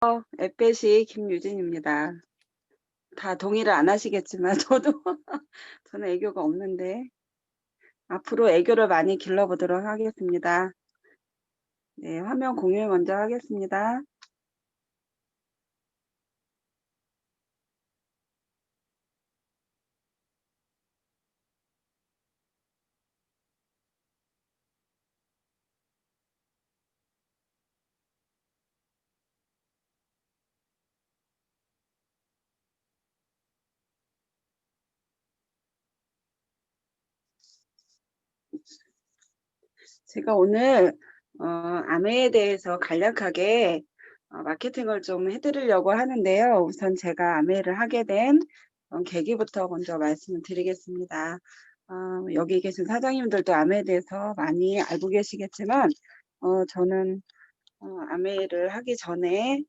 앳배시 김유진입니다. 다 동의를 안 하시겠지만 저도 저는 애교가 없는데 앞으로 애교를 많이 길러보도록 하겠습니다. 네, 화면 공유 먼저 하겠습니다. 제가 오늘 아메에 대해서 간략하게 마케팅을 좀 해드리려고 하는데요. 우선 제가 아메를 하게 된 계기부터 먼저 말씀을 드리겠습니다. 여기 계신 사장님들도 아메에 대해서 많이 알고 계시겠지만 저는 아메를 하기 전에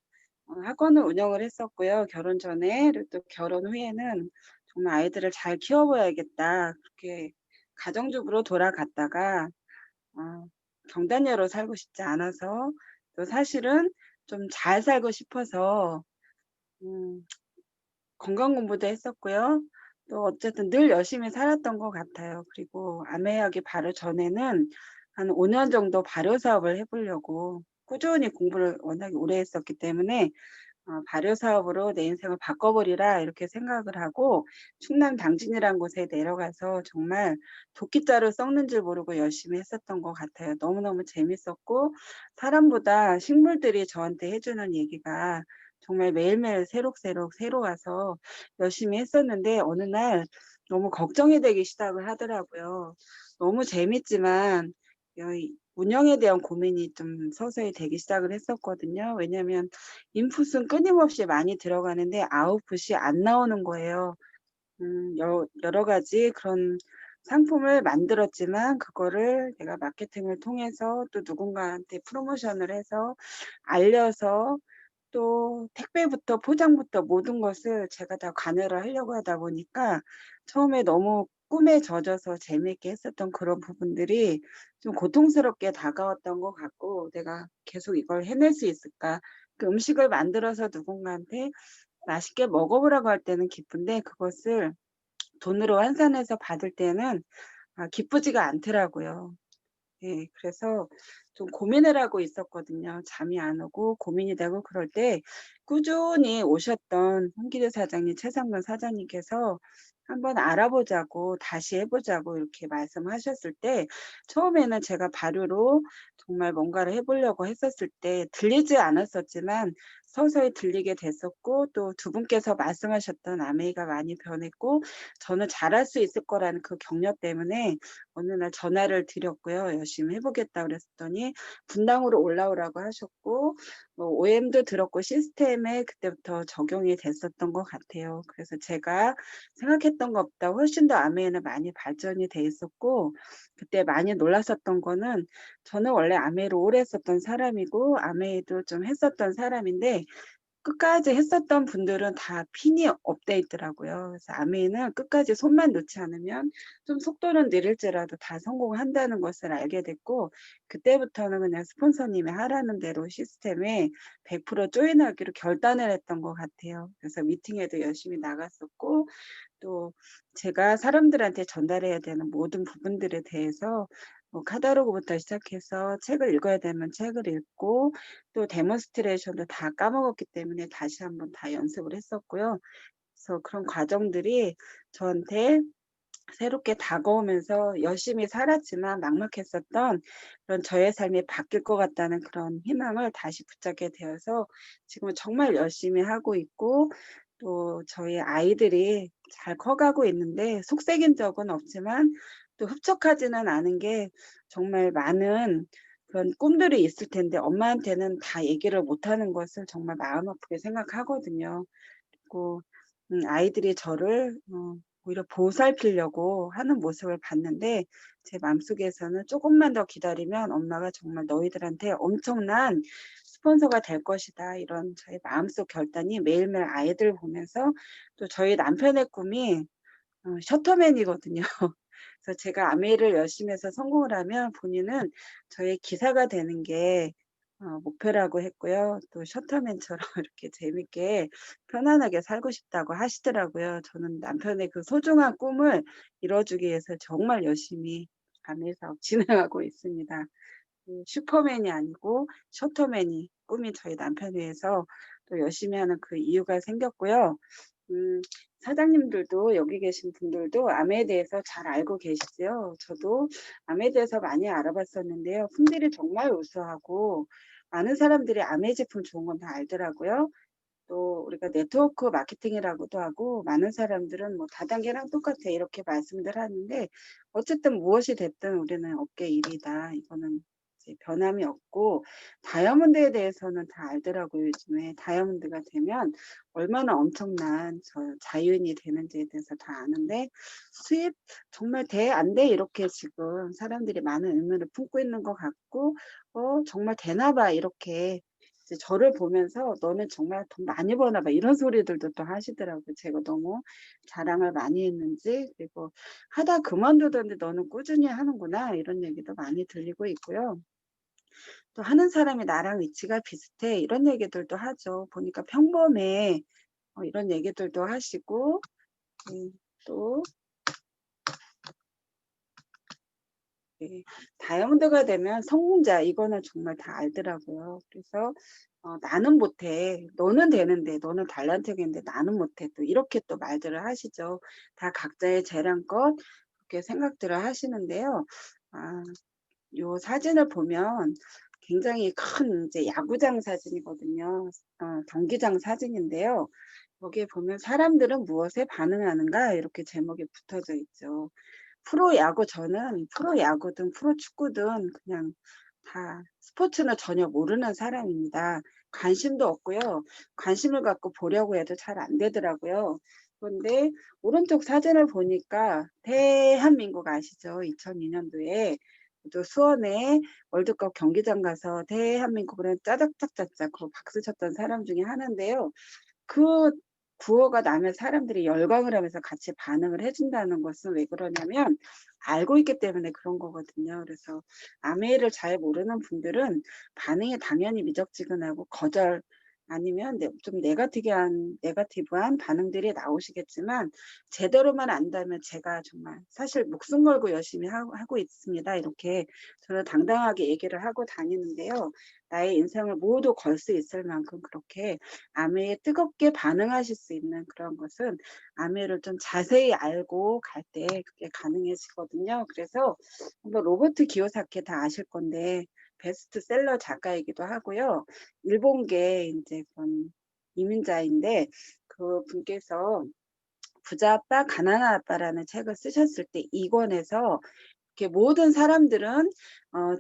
학원을 운영을 했었고요. 결혼 전에. 그리고 또 결혼 후에는 정말 아이들을 잘 키워봐야겠다. 그렇게 가정주부로 돌아갔다가 경단녀로 살고 싶지 않아서 또 사실은 좀 잘 살고 싶어서 음, 건강 공부도 했었고요. 또 어쨌든 늘 열심히 살았던 것 같아요. 그리고 아메하기 바로 전에는 한 5년 정도 발효 사업을 해보려고 꾸준히 공부를 워낙에 오래 했었기 때문에 발효 사업으로 내 인생을 바꿔버리라 이렇게 생각을 하고 충남 당진이라는 곳에 내려가서 정말 도끼자루 썩는 줄 모르고 열심히 했었던 것 같아요. 너무너무 재밌었고 사람보다 식물들이 저한테 해주는 얘기가 정말 매일매일 새록새록 새로워서 열심히 했었는데 어느 날 너무 걱정이 되기 시작을 하더라고요. 너무 재밌지만 운영에 대한 고민이 좀 서서히 되기 시작을 했었거든요. 왜냐하면 인풋은 끊임없이 많이 들어가는데 아웃풋이 안 나오는 거예요. 여러 가지 그런 상품을 만들었지만 그거를 내가 마케팅을 통해서 또 누군가한테 프로모션을 해서 알려서 또 택배부터 포장부터 모든 것을 제가 다 관여를 하려고 하다 보니까 처음에 너무 꿈에 젖어서 재미있게 했었던 그런 부분들이 좀 고통스럽게 다가왔던 것 같고 내가 계속 이걸 해낼 수 있을까? 그 음식을 만들어서 누군가한테 맛있게 먹어보라고 할 때는 기쁜데 그것을 돈으로 환산해서 받을 때는 기쁘지가 않더라고요. 예, 그래서 좀 고민을 하고 있었거든요. 잠이 안 오고 고민이 되고 그럴 때 꾸준히 오셨던 홍기대 사장님, 최상근 사장님께서 한번 알아보자고 다시 해보자고 이렇게 말씀하셨을 때 처음에는 제가 발효로 정말 뭔가를 해보려고 했었을 때 들리지 않았었지만 서서히 들리게 됐었고 또 두 분께서 말씀하셨던 아메이가 많이 변했고 저는 잘할 수 있을 거라는 그 격려 때문에 어느 날 전화를 드렸고요. 열심히 해보겠다 그랬더니 분당으로 올라오라고 하셨고 뭐 OM도 들었고 시스템에 그때부터 적용이 됐었던 것 같아요. 그래서 제가 생각했던 것보다 훨씬 더 아메에는 많이 발전이 돼 있었고 그때 많이 놀랐었던 거는 저는 원래 아메를 오래 했었던 사람이고 아메도 좀 했었던 사람인데 끝까지 했었던 분들은 다 핀이 업돼 있더라고요. 그래서 아메이는 끝까지 손만 놓지 않으면 좀 속도는 느릴지라도 다 성공한다는 것을 알게 됐고 그때부터는 그냥 스폰서님이 하라는 대로 시스템에 100% 조인하기로 결단을 했던 것 같아요. 그래서 미팅에도 열심히 나갔었고 또 제가 사람들한테 전달해야 되는 모든 부분들에 대해서 뭐 카다로그부터 시작해서 책을 읽어야 되면 책을 읽고 또 데몬스트레이션도 다 까먹었기 때문에 다시 한번 다 연습을 했었고요. 그래서 그런 과정들이 저한테 새롭게 다가오면서 열심히 살았지만 막막했었던 그런 저의 삶이 바뀔 것 같다는 그런 희망을 다시 붙잡게 되어서 지금은 정말 열심히 하고 있고 또 저희 아이들이 잘 커가고 있는데 속색인 적은 없지만 또 흡족하지는 않은 게 정말 많은 그런 꿈들이 있을 텐데 엄마한테는 다 얘기를 못하는 것을 정말 마음 아프게 생각하거든요. 그리고 아이들이 저를 오히려 보살피려고 하는 모습을 봤는데 제 마음속에서는 조금만 더 기다리면 엄마가 정말 너희들한테 엄청난 스폰서가 될 것이다. 이런 저의 마음속 결단이 매일매일 아이들 보면서 또 저희 남편의 꿈이 셔터맨이거든요. 그래서 제가 아메이를 열심히 해서 성공을 하면 본인은 저의 기사가 되는 게 목표라고 했고요. 또 셔터맨처럼 이렇게 재밌게 편안하게 살고 싶다고 하시더라고요. 저는 남편의 그 소중한 꿈을 이뤄주기 위해서 정말 열심히 아내 사업 진행하고 있습니다. 슈퍼맨이 아니고 셔터맨이 꿈인 저희 남편에 의해서 또 열심히 하는 그 이유가 생겼고요. 사장님들도 여기 계신 분들도 아메에 대해서 잘 알고 계시죠. 저도 아메에 대해서 많이 알아봤었는데요. 품질이 정말 우수하고 많은 사람들이 아메 제품 좋은 건 다 알더라고요. 또 우리가 네트워크 마케팅이라고도 하고 많은 사람들은 뭐 "다단계랑 똑같아." 이렇게 말씀들 하는데 어쨌든 무엇이 됐든 우리는 업계 1 위다. 이거는 이제 변함이 없고 다이아몬드에 대해서는 다 알더라고요 요즘에. 다이아몬드가 되면 얼마나 엄청난 자유인이 되는지에 대해서 다 아는데 수입 정말 돼 안 돼 이렇게 지금 사람들이 많은 의문을 품고 있는 것 같고 '정말 되나 봐.' 이렇게 이제 저를 보면서 "너는 정말 돈 많이 버나 봐." 이런 소리들도 또 하시더라고요. 제가 너무 자랑을 많이 했는지. 그리고 "하다 그만두던데 너는 꾸준히 하는구나." 이런 얘기도 많이 들리고 있고요. 또 "하는 사람이 나랑 위치가 비슷해." 이런 얘기들도 하죠. 보니까 평범해. 이런 얘기들도 하시고 또 네. 다이아몬드가 되면 성공자 이거는 정말 다 알더라고요. 그래서 "나는 못해. 너는 되는데. 너는 달란트가 있는데 나는 못해." 또 이렇게 또 말들을 하시죠. 다 각자의 재량껏 그렇게 생각들을 하시는데요. 아 요 사진을 보면 굉장히 큰 이제 야구장 사진이거든요. 경기장 사진인데요. 여기에 보면 "사람들은 무엇에 반응하는가?" 이렇게 제목이 붙어져 있죠. 프로야구 저는 프로야구든 프로축구든 그냥 다 스포츠는 전혀 모르는 사람입니다. 관심도 없고요. 관심을 갖고 보려고 해도 잘 안 되더라고요. 그런데 오른쪽 사진을 보니까 대한민국 아시죠? 2002 년도에 또 수원에 월드컵 경기장 가서 대한민국을 짜작짝짝짝 그 박수 쳤던 사람 중에 하나인데요. 그 구호가 나면 사람들이 열광을 하면서 같이 반응을 해 준다는 것은 왜 그러냐면 알고 있기 때문에 그런 거거든요. 그래서 아메이를 잘 모르는 분들은 반응이 당연히 미적지근하고 거절 아니면 좀 네거티브한 반응들이 나오시겠지만 제대로만 안다면 제가 정말 사실 목숨 걸고 열심히 하고 있습니다. 이렇게 저는 당당하게 얘기를 하고 다니는데요. 나의 인생을 모두 걸 수 있을 만큼 그렇게 아메에 뜨겁게 반응하실 수 있는 그런 것은 아메를 좀 자세히 알고 갈 때 그게 가능해지거든요. 그래서 뭐 로버트 기요사키 다 아실 건데 베스트셀러 작가이기도 하고요. 일본계 인제 그런 이민자인데 그분께서 부자 아빠 가난한 아빠라는 책을 쓰셨을 때 이 권에서 이렇게 모든 사람들은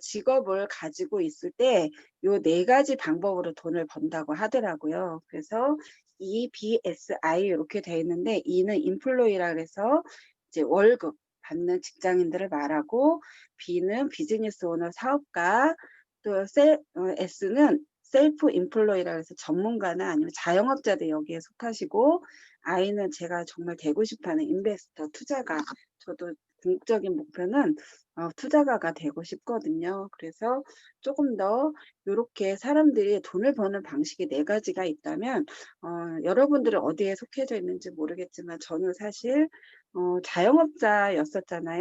직업을 가지고 있을 때 요 4 가지 방법으로 돈을 번다고 하더라고요. 그래서 EBSI 요렇게 돼 있는데 E는 employee라 그래서 이제 월급 받는 직장인들을 말하고 B는 비즈니스 오너 사업가 또 S는 셀프 employee라 그래서 전문가나 아니면 자영업자들 여기에 속하시고 I는 제가 정말 되고 싶어 하는 인베스터 투자가 저도 궁극적인 목표는 투자가가 되고 싶거든요. 그래서 조금 더 요렇게 사람들이 돈을 버는 방식이 4 가지가 있다면 여러분들은 어디에 속해져 있는지 모르겠지만 저는 사실 자영업자였었잖아요.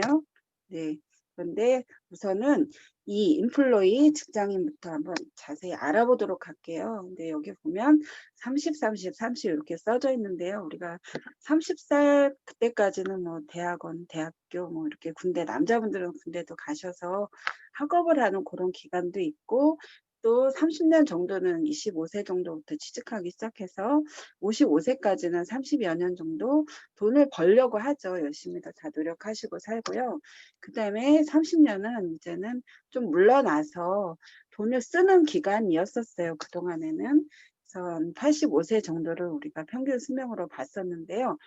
네. 그런데 우선은 이 인플로이 직장인부터 한번 자세히 알아보도록 할게요. 근데 여기 보면 30, 30, 30 이렇게 써져 있는데요. 우리가 30살 그때까지는 뭐 대학원, 대학교 뭐 이렇게 군대 남자분들은 군대도 가셔서 학업을 하는 고런 기간도 있고 또 30년 정도는 25세 정도부터 취직하기 시작해서 55세까지는 30여 년 정도 돈을 벌려고 하죠. 열심히들 다 노력하시고 살고요. 그다음에 30년은 이제는 좀 물러나서 돈을 쓰는 기간이었었어요, 그동안에는. 그래서 한 85세 정도를 우리가 평균 수명으로 봤었는데요.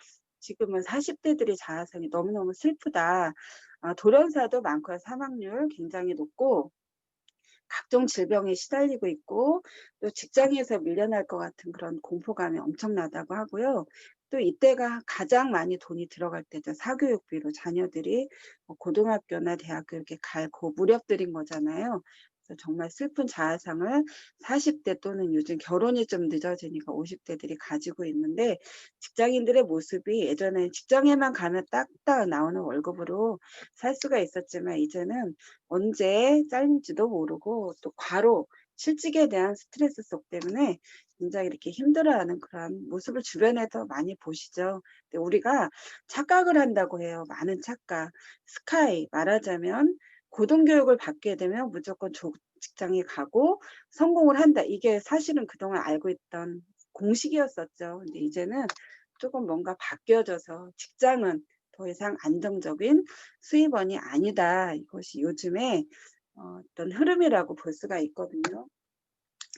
지금은 40 대들이 자아성이 너무너무 슬프다. 돌연사도 많고요. 사망률 굉장히 높고 각종 질병에 시달리고 있고 또 직장에서 밀려날 것 같은 그런 공포감이 엄청나다고 하고요. 또 이때가 가장 많이 돈이 들어갈 때죠. 사교육비로 자녀들이 고등학교나 대학교 이렇게 갈 고 무렵들인 거잖아요. 그래서 정말 슬픈 자아상을 40대 또는 요즘 결혼이 좀 늦어지니까 50대들이 가지고 있는데, 직장인들의 모습이 예전에 직장에만 가면 딱딱 나오는 월급으로 살 수가 있었지만 이제는 언제 잘릴지도 모르고 또 과로 실직에 대한 스트레스 속 때문에 굉장히 이렇게 힘들어하는 그런 모습을 주변에서 많이 보시죠. 근데 우리가 착각을 한다고 해요. 많은 착각. 스카이 말하자면 고등교육을 받게 되면 무조건 직장에 가고 성공을 한다. 이게 사실은 그동안 알고 있던 공식이었었죠. 근데 이제는 조금 뭔가 바뀌어져서 직장은 더 이상 안정적인 수입원이 아니다. 이것이 요즘에 어떤 흐름이라고 볼 수가 있거든요.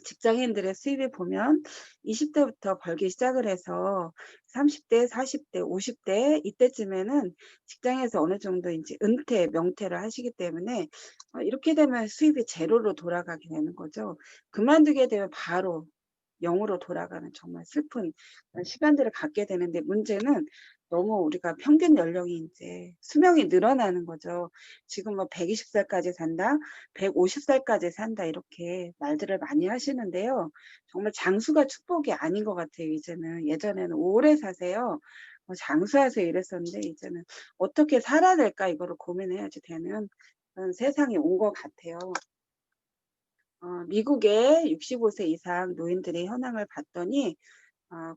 직장인들의 수입을 보면 20대부터 벌기 시작을 해서 30대, 40대, 50대 이때쯤에는 직장에서 어느 정도 이제 은퇴, 명퇴를 하시기 때문에 이렇게 되면 수입이 제로로 돌아가게 되는 거죠. 그만두게 되면 바로 0으로 돌아가는 정말 슬픈 그런 시간들을 갖게 되는데, 문제는 너무 우리가 평균 연령이 이제 수명이 늘어나는 거죠. 지금 뭐 120살까지 산다, 150살까지 산다 이렇게 말들을 많이 하시는데요. 정말 장수가 축복이 아닌 것 같아요. 이제는 예전에는 오래 사세요, 장수하세요 이랬었는데 이제는 어떻게 살아야 될까 이거를 고민해야지 되는 그런 세상이 온 것 같아요. 미국의 65세 이상 노인들의 현황을 봤더니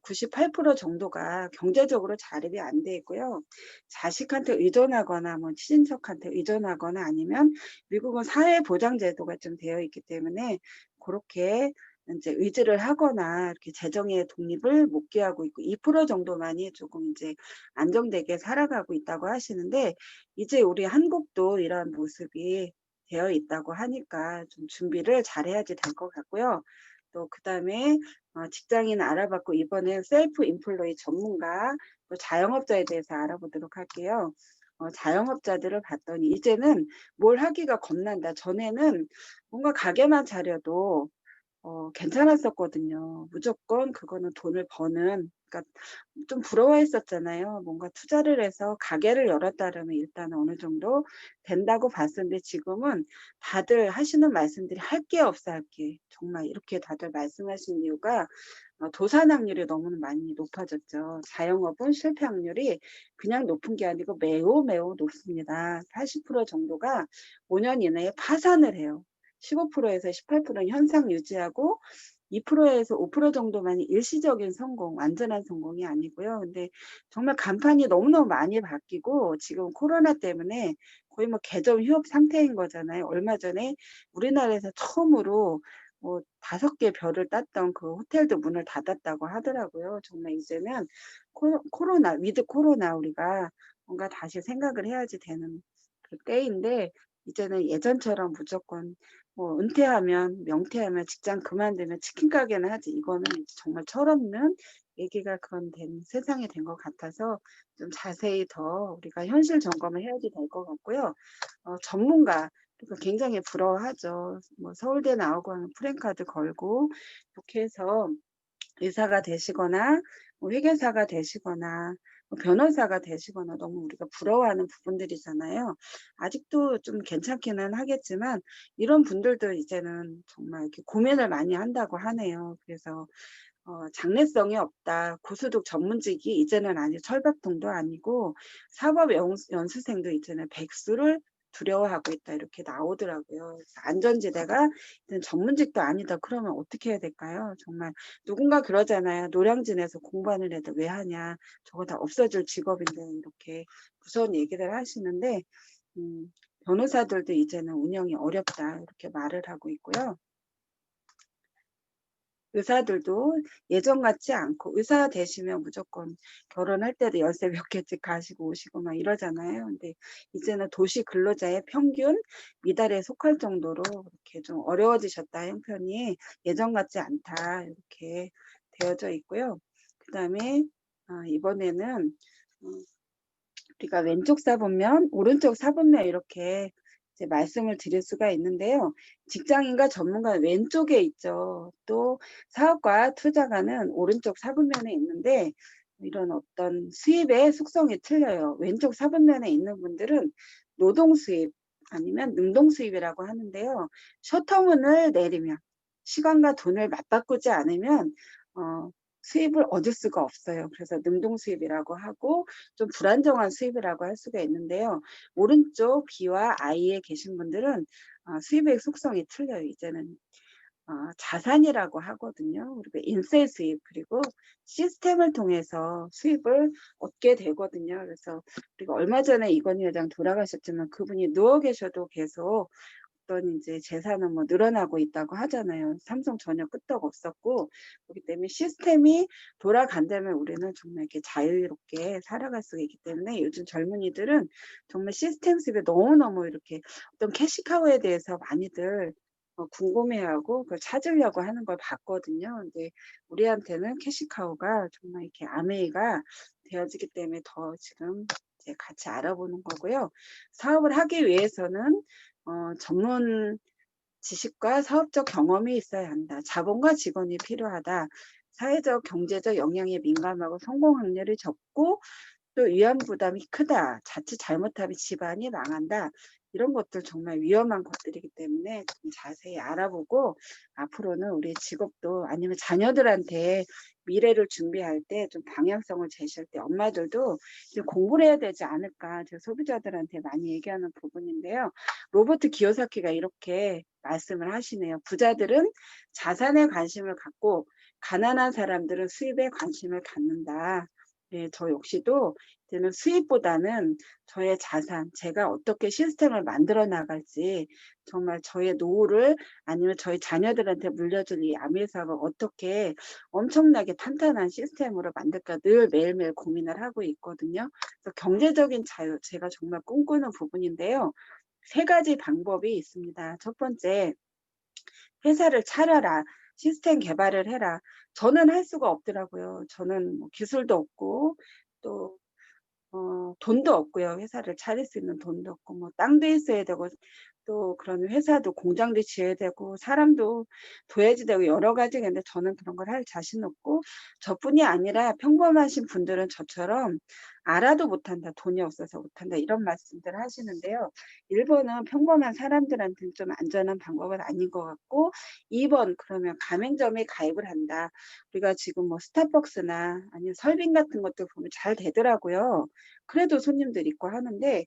98% 정도가 경제적으로 자립이 안 돼 있고요. 자식한테 의존하거나 뭐 친인척한테 의존하거나 아니면 미국은 사회보장제도가 좀 되어 있기 때문에 그렇게 이제 의지를 하거나 이렇게 재정의 독립을 못 기하고 있고 2% 정도만이 조금 이제 안정되게 살아가고 있다고 하시는데, 이제 우리 한국도 이러한 모습이 되어 있다고 하니까 좀 준비를 잘해야지 될 것 같고요. 또 그다음에 직장인 알아봤고 이번에 셀프 인플로이 전문가 또 자영업자에 대해서 알아보도록 할게요. 자영업자들을 봤더니 이제는 뭘 하기가 겁난다. 전에는 뭔가 가게만 차려도 괜찮았었거든요. 무조건 그거는 돈을 버는, 그러니까 좀 부러워했었잖아요. 뭔가 투자를 해서 가게를 열었다 그러면 일단 어느 정도 된다고 봤었는데, 지금은 다들 하시는 말씀들이 할 게 없어 할 게. 정말 이렇게 다들 말씀하시는 이유가 도산 확률이 너무 많이 높아졌죠. 자영업은 실패 확률이 그냥 높은 게 아니고 매우 매우 높습니다. 80% 정도가 5년 이내에 파산을 해요. 15%에서 18%는 현상 유지하고 2%에서 5% 정도만이 일시적인 성공, 완전한 성공이 아니고요. 근데 정말 간판이 너무너무 많이 바뀌고 지금 코로나 때문에 거의 뭐 개점 휴업 상태인 거잖아요. 얼마 전에 우리나라에서 처음으로 뭐 5개 별을 땄던 그 호텔도 문을 닫았다고 하더라고요. 정말 이제는 코로나, 위드 코로나 우리가 뭔가 다시 생각을 해야지 되는 그 때인데, 이제는 예전처럼 무조건 뭐 은퇴하면 명퇴하면 직장 그만두면 치킨 가게는 하지, 이거는 정말 철없는 얘기가 그런 된 세상이 된 것 같아서 좀 자세히 더 우리가 현실 점검을 해야지 될 것 같고요. 전문가 그러니까 굉장히 부러워하죠. 뭐 서울대 나오고 하면 프랜카드 걸고 이렇게 해서 의사가 되시거나 뭐 회계사가 되시거나 뭐 변호사가 되시거나 너무 우리가 부러워하는 부분들이잖아요. 아직도 좀 괜찮기는 하겠지만 이런 분들도 이제는 정말 이렇게 고민을 많이 한다고 하네요. 그래서 장래성이 없다. 고소득 전문직이 이제는 아니 철밥통도 아니고 사법연수생도 이제는 백수를 두려워하고 있다. 이렇게 나오더라고요. 안전지대가 전문직도 아니다. 그러면 어떻게 해야 될까요? 정말 누군가 그러잖아요. 노량진에서 공부하는 애들 왜 하냐. 저거 다 없어질 직업인데 이렇게 무서운 얘기를 하시는데, 변호사들도 이제는 운영이 어렵다. 이렇게 말을 하고 있고요. 의사들도 예전 같지 않고, 의사 되시면 무조건 결혼할 때도 열쇠 몇 개씩 가시고 오시고 막 이러잖아요. 근데 이제는 도시 근로자의 평균 미달에 속할 정도로 이렇게 좀 어려워지셨다. 형편이 예전 같지 않다. 이렇게 되어져 있고요. 그 다음에 이번에는 우리가 왼쪽 사본면, 오른쪽 사본면 이렇게 이제 말씀을 드릴 수가 있는데요. 직장인과 전문가는 왼쪽에 있죠. 또 사업과 투자가는 오른쪽 사본면에 있는데 이런 어떤 수입의 속성이 틀려요. 왼쪽 사본면에 있는 분들은 노동 수입, 아니면 능동 수입이라고 하는데요. 셔터문을 내리면 시간과 돈을 맞바꾸지 않으면 수입을 얻을 수가 없어요. 그래서 능동 수입이라고 하고 좀 불안정한 수입이라고 할 수가 있는데요. 오른쪽 B와 I에 계신 분들은 수입의 속성이 틀려요. 이제는 자산이라고 하거든요. 그리고 인세 수입 그리고 시스템을 통해서 수입을 얻게 되거든요. 그래서 그리고 얼마 전에 이건희 회장 돌아가셨지만 그분이 누워 계셔도 계속 어떤 이제 재산은 뭐 늘어나고 있다고 하잖아요. 삼성 전혀 끄떡 없었고 그렇기 때문에 시스템이 돌아간다면 우리는 정말 이렇게 자유롭게 살아갈 수 있기 때문에 요즘 젊은이들은 정말 시스템 수입에 너무너무 이렇게 어떤 캐시카우에 대해서 많이들 궁금해하고 그걸 찾으려고 하는 걸 봤거든요. 근데 우리한테는 캐시카우가 정말 이렇게 아메이가 되어지기 때문에 더 지금 이제 같이 알아보는 거고요. 사업을 하기 위해서는 전문 지식과 사업적 경험이 있어야 한다. 자본과 직원이 필요하다. 사회적, 경제적 영향에 민감하고 성공 확률이 적고 또 위험 부담이 크다. 자칫 잘못하면 집안이 망한다. 이런 것들 정말 위험한 것들이기 때문에 좀 자세히 알아보고 앞으로는 우리 직업도 아니면 자녀들한테 미래를 준비할 때 좀 방향성을 제시할 때 엄마들도 이제 공부를 해야 되지 않을까 제가 소비자들한테 많이 얘기하는 부분인데요. 로버트 기요사키가 이렇게 말씀을 하시네요. 부자들은 자산에 관심을 갖고 가난한 사람들은 수입에 관심을 갖는다. 네, 저 역시도 이제는 수입보다는 저의 자산, 제가 어떻게 시스템을 만들어 나갈지 정말 저의 노후를 아니면 저희 자녀들한테 물려줄 이 아메 사업을 어떻게 엄청나게 탄탄한 시스템으로 만들까 늘 매일매일 고민을 하고 있거든요. 그래서 경제적인 자유, 제가 정말 꿈꾸는 부분인데요. 세 가지 방법이 있습니다. 첫 번째, 회사를 차려라. 시스템 개발을 해라. 저는 할 수가 없더라고요. 저는 뭐 기술도 없고 또 돈도 없고요. 회사를 차릴 수 있는 돈도 없고 뭐 땅도 있어야 되고 또 그런 회사도 공장도 지어야 되고 사람도 둬야지 되고 여러 가지가 있는데 저는 그런 걸 할 자신 없고 저뿐이 아니라 평범하신 분들은 저처럼 알아도 못한다, 돈이 없어서 못한다 이런 말씀들 하시는데요. 1번은 평범한 사람들한테는 좀 안전한 방법은 아닌 것 같고 2번 그러면 가맹점에 가입을 한다. 우리가 지금 뭐 스타벅스나 아니면 설빙 같은 것들 보면 잘 되더라고요. 그래도 손님들 있고 하는데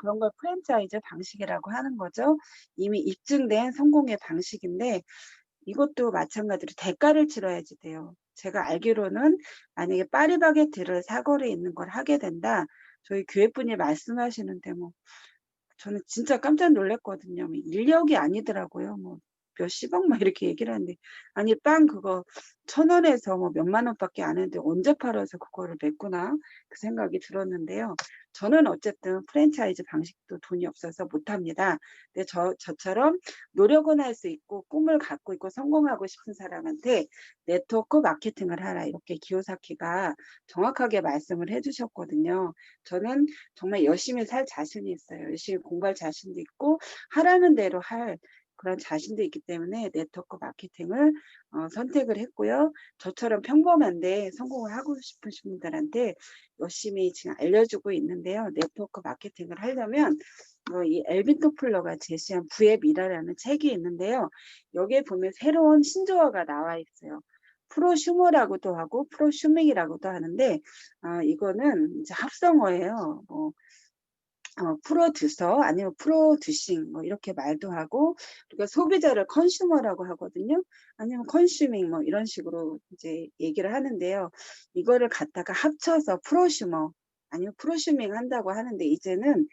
그런 걸 프랜차이즈 방식이라고 하는 거죠. 이미 입증된 성공의 방식인데 이것도 마찬가지로 대가를 치러야지 돼요. 제가 알기로는 만약에 파리바게트를 사거리에 있는 걸 하게 된다. 저희 교회분이 말씀하시는데 뭐 저는 진짜 깜짝 놀랐거든요. 인력이 아니더라고요. 뭐 몇십억 막 이렇게 얘기를 하는데 아니 빵 그거 1,000원에서 뭐 몇만 원밖에 안 했는데 언제 팔아서 그거를 맺구나 그 생각이 들었는데요. 저는 어쨌든 프랜차이즈 방식도 돈이 없어서 못합니다. 근데 저처럼 노력은 할 수 있고 꿈을 갖고 있고 성공하고 싶은 사람한테 네트워크 마케팅을 하라 이렇게 기요사키가 정확하게 말씀을 해주셨거든요. 저는 정말 열심히 살 자신이 있어요. 열심히 공부할 자신도 있고 하라는 대로 할 그런 자신도 있기 때문에 네트워크 마케팅을 선택을 했고요. 저처럼 평범한데 성공을 하고 싶으신 분들한테 열심히 지금 알려주고 있는데요. 네트워크 마케팅을 하려면 이 엘빈 토플러가 제시한 부의 미라라는 책이 있는데요. 여기에 보면 새로운 신조어가 나와 있어요. 프로슈머라고도 하고 프로슈밍이라고도 하는데 이거는 이제 합성어예요. 뭐 프로듀서 아니면 프로듀싱 뭐 이렇게 말도 하고 그러니까 소비자를 컨슈머라고 하거든요. 아니면 컨슈밍 뭐 이런 식으로 이제 얘기를 하는데요. 이거를 갖다가 합쳐서 프로슈머 아니면 프로슈밍 한다고 하는데 이제는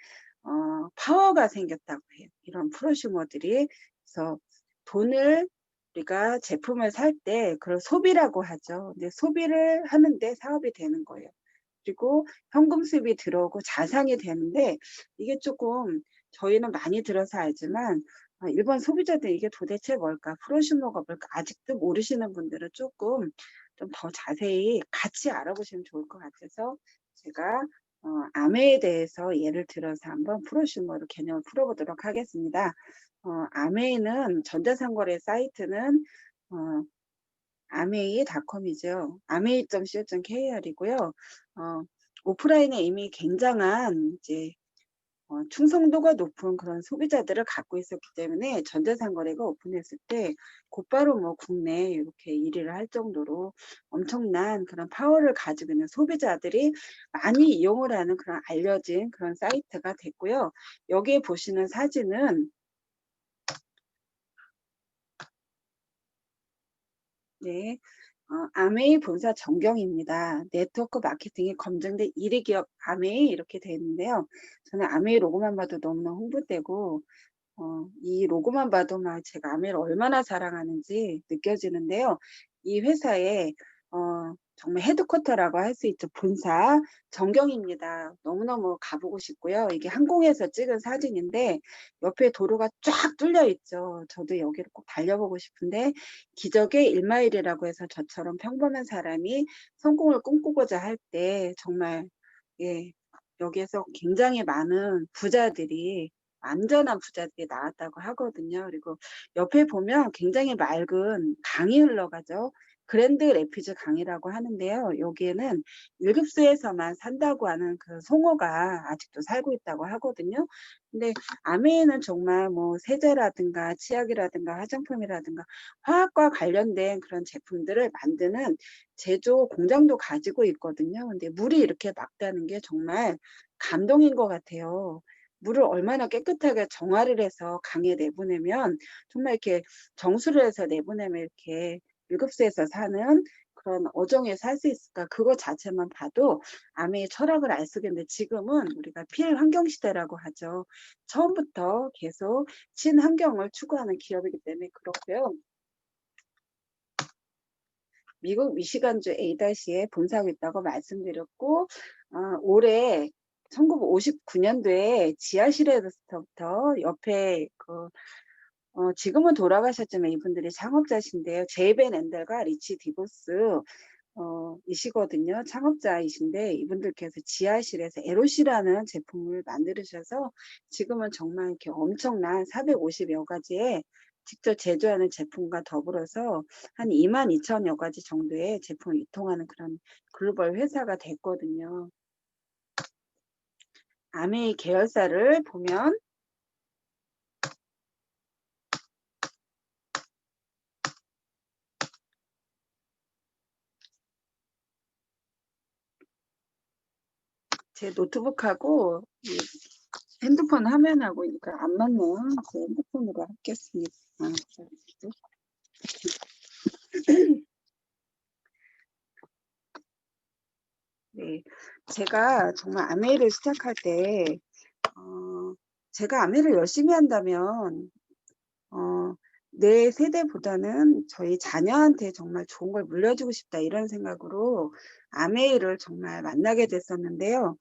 파워가 생겼다고 해요. 이런 프로슈머들이 그래서 돈을 우리가 제품을 살 때 그걸 소비라고 하죠. 근데 소비를 하는데 사업이 되는 거예요. 그리고 현금 수입이 들어오고 자산이 되는데 이게 조금 저희는 많이 들어서 알지만 일본 소비자들 이게 도대체 뭘까? 프로슈머가 뭘까? 아직도 모르시는 분들은 조금 좀 더 자세히 같이 알아보시면 좋을 것 같아서 제가 아메에 대해서 예를 들어서 한번 프로슈머로 개념을 풀어보도록 하겠습니다. 아메이는 전자상거래 사이트는 ame이.com이죠. ame이.co.kr이고요. 오프라인에 이미 굉장한 이제 충성도가 높은 그런 소비자들을 갖고 있었기 때문에 전자상 거래가 오픈했을 때 곧바로 뭐 국내에 이렇게 1위를 할 정도로 엄청난 그런 파워를 가지고 있는 소비자들이 많이 이용을 하는 그런 알려진 그런 사이트가 됐고요. 여기에 보시는 사진은 네, 아메이 본사 전경입니다. 네트워크 마케팅이 검증된 1위 기업 아메이 이렇게 되어 있는데요. 저는 아메이 로고만 봐도 너무나 홍보되고 이 로고만 봐도 막 제가 아메이를 얼마나 사랑하는지 느껴지는데요. 이 회사의 정말 헤드쿼터라고 할 수 있죠. 본사 전경입니다. 너무너무 가보고 싶고요. 이게 항공에서 찍은 사진인데 옆에 도로가 쫙 뚫려 있죠. 저도 여기를 꼭 달려보고 싶은데 기적의 1마일이라고 해서 저처럼 평범한 사람이 성공을 꿈꾸고자 할 때 정말 예, 여기에서 굉장히 많은 부자들이 안전한 부자들이 나왔다고 하거든요. 그리고 옆에 보면 굉장히 맑은 강이 흘러가죠. 그랜드 레피즈 강이라고 하는데요. 여기에는 1급수에서만 산다고 하는 그 송어가 아직도 살고 있다고 하거든요. 근데 아메이는 정말 뭐 세제라든가 치약이라든가 화장품이라든가 화학과 관련된 그런 제품들을 만드는 제조 공장도 가지고 있거든요. 근데 물이 이렇게 맑다는 게 정말 감동인 것 같아요. 물을 얼마나 깨끗하게 정화를 해서 강에 내보내면 정말 이렇게 정수를 해서 내보내면 이렇게 유급수에서 사는 그런 어종에 살 수 있을까? 그거 자체만 봐도 아메의 철학을 알 수 있겠는데 지금은 우리가 필환경 시대라고 하죠. 처음부터 계속 친환경을 추구하는 기업이기 때문에 그렇고요. 미국 미시간주 A시에 본사가 있다고 말씀드렸고 올해 1959년도에 지하실에서부터 옆에 지금은 돌아가셨지만 이분들이 창업자신데요. 제이벤 앤델과 리치 디보스 이시거든요. 창업자이신데 이분들께서 지하실에서 에로시라는 제품을 만드셔서 지금은 정말 이렇게 엄청난 450여 가지의 직접 제조하는 제품과 더불어서 한 22,000여 가지 정도의 제품을 유통하는 그런 글로벌 회사가 됐거든요. 아메이 계열사를 보면 제 노트북하고 이 핸드폰 화면하고 이거 안 맞네요. 제 핸드폰으로 하겠습니다. 네, 제가 정말 아메이를 시작할 때 제가 아메이를 열심히 한다면 내 세대보다는 저희 자녀한테 정말 좋은 걸 물려주고 싶다 이런 생각으로 아메이를 정말 만나게 됐었는데요.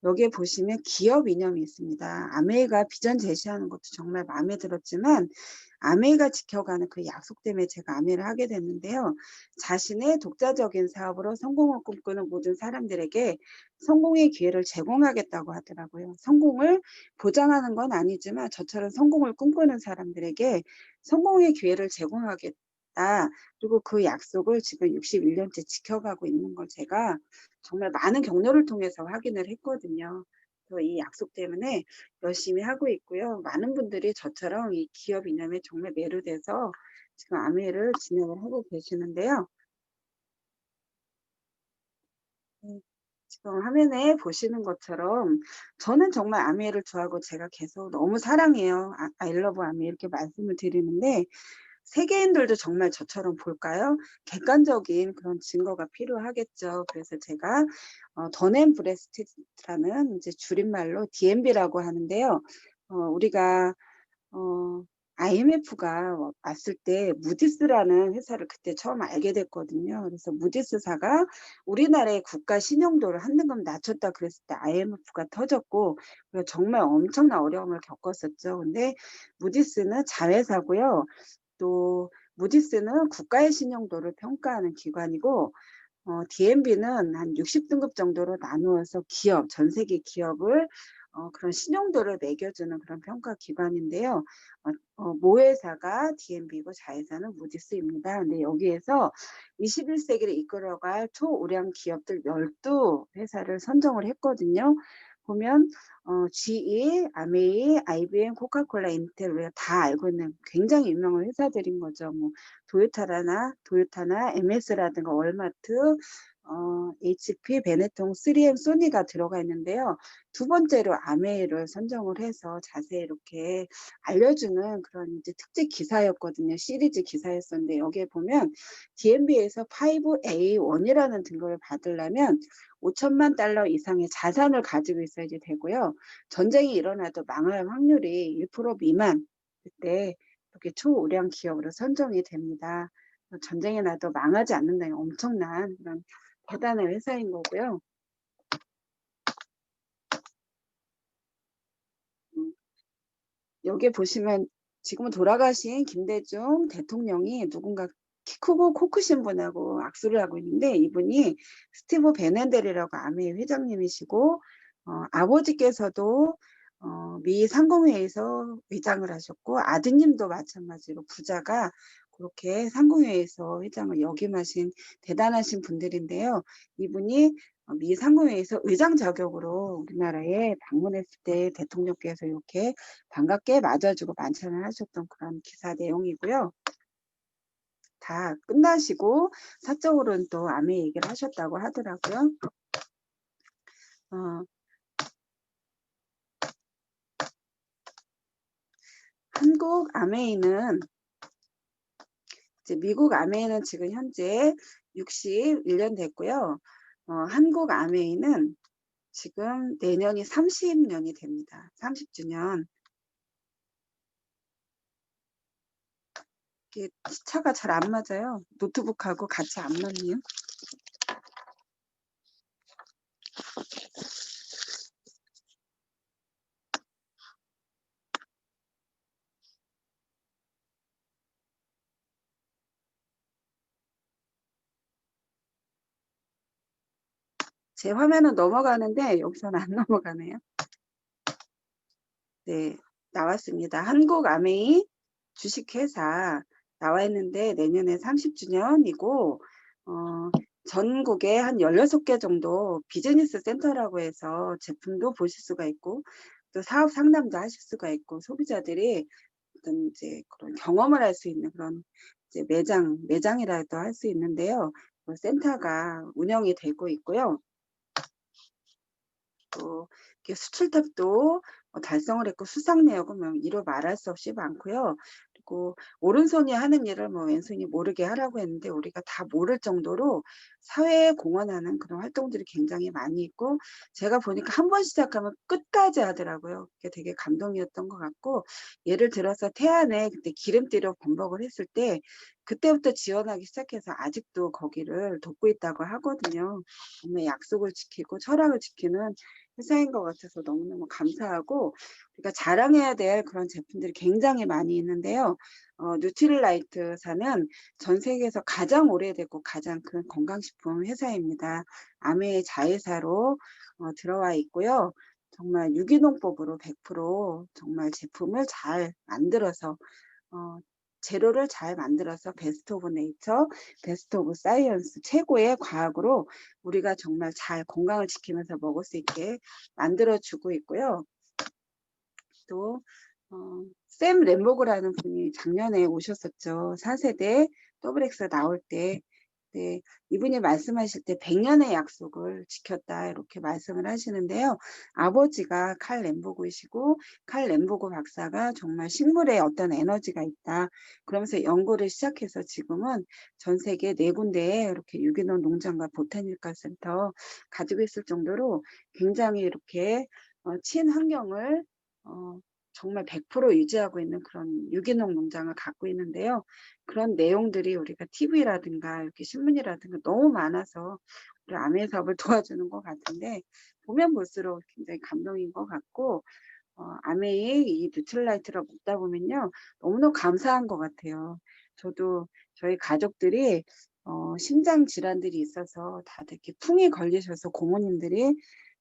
여기에 보시면 기업 이념이 있습니다. 아메이가 비전 제시하는 것도 정말 마음에 들었지만 아메이가 지켜가는 그 약속 때문에 제가 아메이를 하게 됐는데요. 자신의 독자적인 사업으로 성공을 꿈꾸는 모든 사람들에게 성공의 기회를 제공하겠다고 하더라고요. 성공을 보장하는 건 아니지만 저처럼 성공을 꿈꾸는 사람들에게 성공의 기회를 제공하겠다. 그리고 그 약속을 지금 61년째 지켜가고 있는 걸 제가 정말 많은 경로를 통해서 확인을 했거든요. 그래서 이 약속 때문에 열심히 하고 있고요. 많은 분들이 저처럼 이 기업 이념에 정말 매료돼서 지금 아메이를 진행을 하고 계시는데요. 지금 화면에 보시는 것처럼 저는 정말 아메이를 좋아하고 제가 계속 너무 사랑해요. I love 아메이 이렇게 말씀을 드리는데 세계인들도 정말 저처럼 볼까요? 객관적인 그런 증거가 필요하겠죠. 그래서 제가 던앤 브래스트라는 이제 줄임말로 DMB라고 하는데요. 우리가 IMF가 왔을 때 무디스라는 회사를 그때 처음 알게 됐거든요. 그래서 무디스사가 우리나라의 국가 신용도를 한 등급 낮췄다 그랬을 때 IMF가 터졌고 정말 엄청난 어려움을 겪었었죠. 근데 무디스는 자회사고요. 또 무디스는 국가의 신용도를 평가하는 기관이고 DNB는 한 60등급 정도로 나누어서 기업, 전 세계 기업을 그런 신용도를 매겨주는 그런 평가 기관인데요. 모회사가 DNB고 자회사는 무디스입니다. 근데 여기에서 21세기를 이끌어갈 초우량 기업들 12회사를 선정을 했거든요. 보면 GE, 아메이, IBM, 코카콜라, 인텔 우리가 다 알고 있는 굉장히 유명한 회사들인 거죠. 뭐 도요타나 MS라든가 월마트, HP, 베네통, 3M, 소니가 들어가 있는데요. 두 번째로 아메이를 선정을 해서 자세히 이렇게 알려주는 그런 이제 특집 기사였거든요. 시리즈 기사였었는데 여기에 보면 DNB에서 5A1이라는 등급을 받으려면 5천만 달러 이상의 자산을 가지고 있어야지 되고요. 전쟁이 일어나도 망할 확률이 1% 미만, 그때 이렇게 초우량 기업으로 선정이 됩니다. 전쟁이 나도 망하지 않는다는 엄청난 그런 대단한 회사인 거고요. 여기 보시면 지금은 돌아가신 김대중 대통령이 누군가 키 크고 코 크신 분하고 악수를 하고 있는데 이분이 스티브 베넨델이라고 아메이 회장님이시고 아버지께서도 미 상공회에서 회장을 하셨고 아드님도 마찬가지로 부자가 그렇게 상공회에서 회장을 역임하신 대단하신 분들인데요. 이분이 미 상공회에서 의장 자격으로 우리나라에 방문했을 때 대통령께서 이렇게 반갑게 맞아주고 만찬을 하셨던 그런 기사 내용이고요. 다 끝나시고 사적으로는 또 아메 얘기를 하셨다고 하더라고요. 한국 아메이는 이제 미국 아메이는 지금 현재 61년 됐고요. 한국 아메이는 지금 내년이 30년이 됩니다. 30주년. 이게 시차가 잘 안 맞아요. 노트북하고 같이 안 맞네요. 제 화면은 넘어가는데 여기서는 안 넘어가네요. 네, 나왔습니다. 한국 아메이 주식회사 나와 있는데 내년에 30주년이고 전국에 한 16개 정도 비즈니스 센터라고 해서 제품도 보실 수가 있고 또 사업 상담도 하실 수가 있고 소비자들이 어떤 이제 그런 경험을 할 수 있는 그런 이제 매장이라도 할 수 있는데요. 센터가 운영이 되고 있고요. 또 수출탑도 달성을 했고 수상 내역은 뭐 이루 말할 수 없이 많고요. 그리고 오른손이 하는 일을 뭐 왼손이 모르게 하라고 했는데 우리가 다 모를 정도로 사회에 공헌하는 그런 활동들이 굉장히 많이 있고 제가 보니까 한 번 시작하면 끝까지 하더라고요. 그게 되게 감동이었던 것 같고 예를 들어서 태안에 그때 기름띠로 번복을 했을 때 그때부터 지원하기 시작해서 아직도 거기를 돕고 있다고 하거든요. 정말 약속을 지키고 철학을 지키는 회사인 것 같아서 너무너무 감사하고 우리가 자랑해야 될 그런 제품들이 굉장히 많이 있는데요. 뉴트릴라이트사는 전 세계에서 가장 오래되고 가장 큰 건강식품 회사입니다. 아메의 자회사로 들어와 있고요. 정말 유기농법으로 100% 정말 제품을 잘 만들어서 재료를 잘 만들어서 베스트 오브 네이처, 베스트 오브 사이언스 최고의 과학으로 우리가 정말 잘 건강을 지키면서 먹을 수 있게 만들어주고 있고요. 또 샘 램보그라는 분이 작년에 오셨었죠. 4세대 더블엑스 나올 때 네, 이분이 말씀하실 때 100년의 약속을 지켰다 이렇게 말씀을 하시는데요. 아버지가 칼 램보그이시고 칼 램보그 박사가 정말 식물에 어떤 에너지가 있다. 그러면서 연구를 시작해서 지금은 전 세계 4군데에 이렇게 유기농 농장과 보타니컬 센터 가지고 있을 정도로 굉장히 이렇게 친환경을 정말 100% 유지하고 있는 그런 유기농 농장을 갖고 있는데요. 그런 내용들이 우리가 TV라든가 이렇게 신문이라든가 너무 많아서 우리 아메 사업을 도와주는 것 같은데 보면 볼수록 굉장히 감동인 것 같고 아메의 이 뉴트릴라이트를 먹다 보면요. 너무너무 감사한 것 같아요. 저도 저희 가족들이 심장 질환들이 있어서 다들 이렇게 풍이 걸리셔서 고모님들이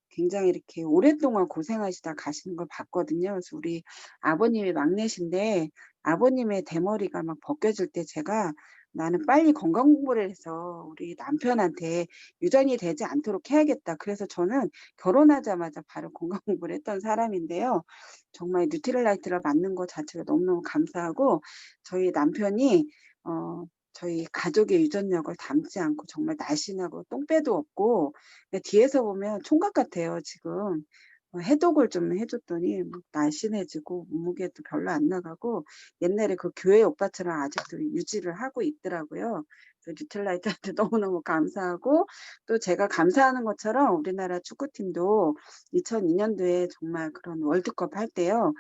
굉장히 이렇게 오랫동안 고생하시다 가시는 걸 봤거든요. 그래서 우리 아버님이 막내신데 아버님의 대머리가 막 벗겨질 때 제가 나는 빨리 건강 공부를 해서 우리 남편한테 유전이 되지 않도록 해야겠다. 그래서 저는 결혼하자마자 바로 건강 공부를 했던 사람인데요. 정말 뉴트릴라이트를 맞는 것 자체가 너무너무 감사하고 저희 남편이 어 저희 가족의 유전력을 담지 않고 정말 날씬하고 똥배도 없고 뒤에서 보면 총각 같아요 지금. 해독을 좀 해 줬더니 막 날씬해지고 몸무게도 별로 안 나가고 옛날에 그 교회 오빠처럼 아직도 유지를 하고 있더라고요. 그 뉴트라이트한테 너무너무 감사하고 또 제가 감사하는 것처럼 우리나라 축구팀도 2002 년도에 정말 그런 월드컵 할 때요.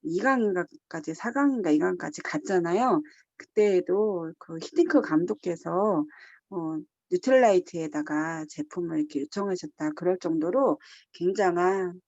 2 강인가까지 4 강인가 2 강까지 갔잖아요. 그때에도 그 히딩크 감독께서 어 뉴트릴라이트에다가 제품을 이렇게 요청하셨다 그럴 정도로 굉장한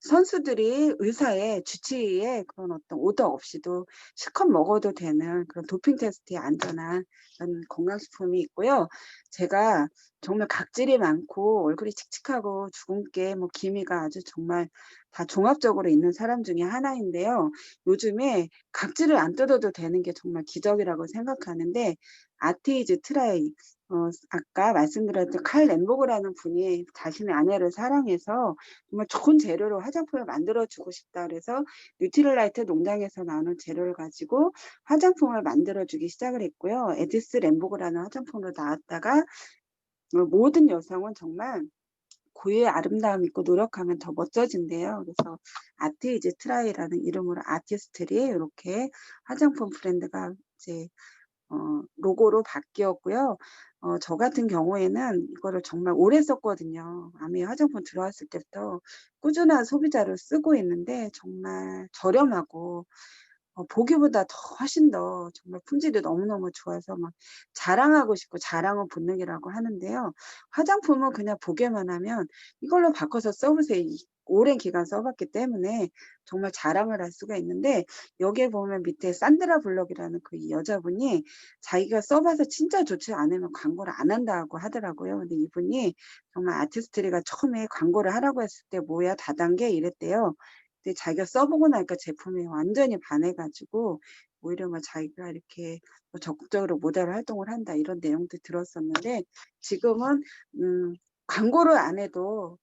선수들이 의사의 주치의의 그런 어떤 오더 없이도 실컷 먹어도 되는 그런 도핑 테스트에 안전한 그런 건강식품이 있고요. 제가 정말 각질이 많고 얼굴이 칙칙하고 주근깨 뭐 기미가 아주 정말 다 종합적으로 있는 사람 중에 하나인데요. 요즘에 각질을 안 뜯어도 되는 게 정말 기적이라고 생각하는데 아티이즈 트라이 아까 말씀드렸던 칼 램보그라는 분이 자신의 아내를 사랑해서 정말 좋은 재료로 화장품을 만들어 주고 싶다 그래서 뉴트릴라이트 농장에서 나오는 재료를 가지고 화장품을 만들어 주기 시작을 했고요. 에디스 램보그라는 화장품으로 나왔다가 모든 여성은 정말 고유의 아름다움이 있고 노력하면 더 멋져진대요. 그래서 아티이즈 트라이라는 이름으로 아티스트리 이렇게 화장품 브랜드가 이제 로고로 바뀌었고요. 저 같은 경우에는 이거를 정말 오래 썼거든요. 아미 화장품 들어왔을 때부터 꾸준한 소비자로 쓰고 있는데 정말 저렴하고 보기보다 훨씬 더 정말 품질이 너무너무 좋아서 막 자랑하고 싶고 자랑은 본능이라고 하는데요. 화장품은 그냥 보기만 하면 "이걸로 바꿔서 써 보세요." 오랜 기간 써 봤기 때문에 정말 자랑을 할 수가 있는데 여기에 보면 밑에 산드라 블럭이라는 그 여자분이 자기가 써 봐서 진짜 좋지 않으면 광고를 안 한다고 하더라고요. 근데 이분이 정말 아티스트리가 처음에 광고를 하라고 했을 때 "뭐야 다단계?" 이랬대요. 근데 자기가 써 보고 나니까 제품에 완전히 반해 가지고 오히려 뭐 자기가 이렇게 뭐 적극적으로 모델 활동을 한다 이런 내용도 들었었는데 지금은 광고를 안 해도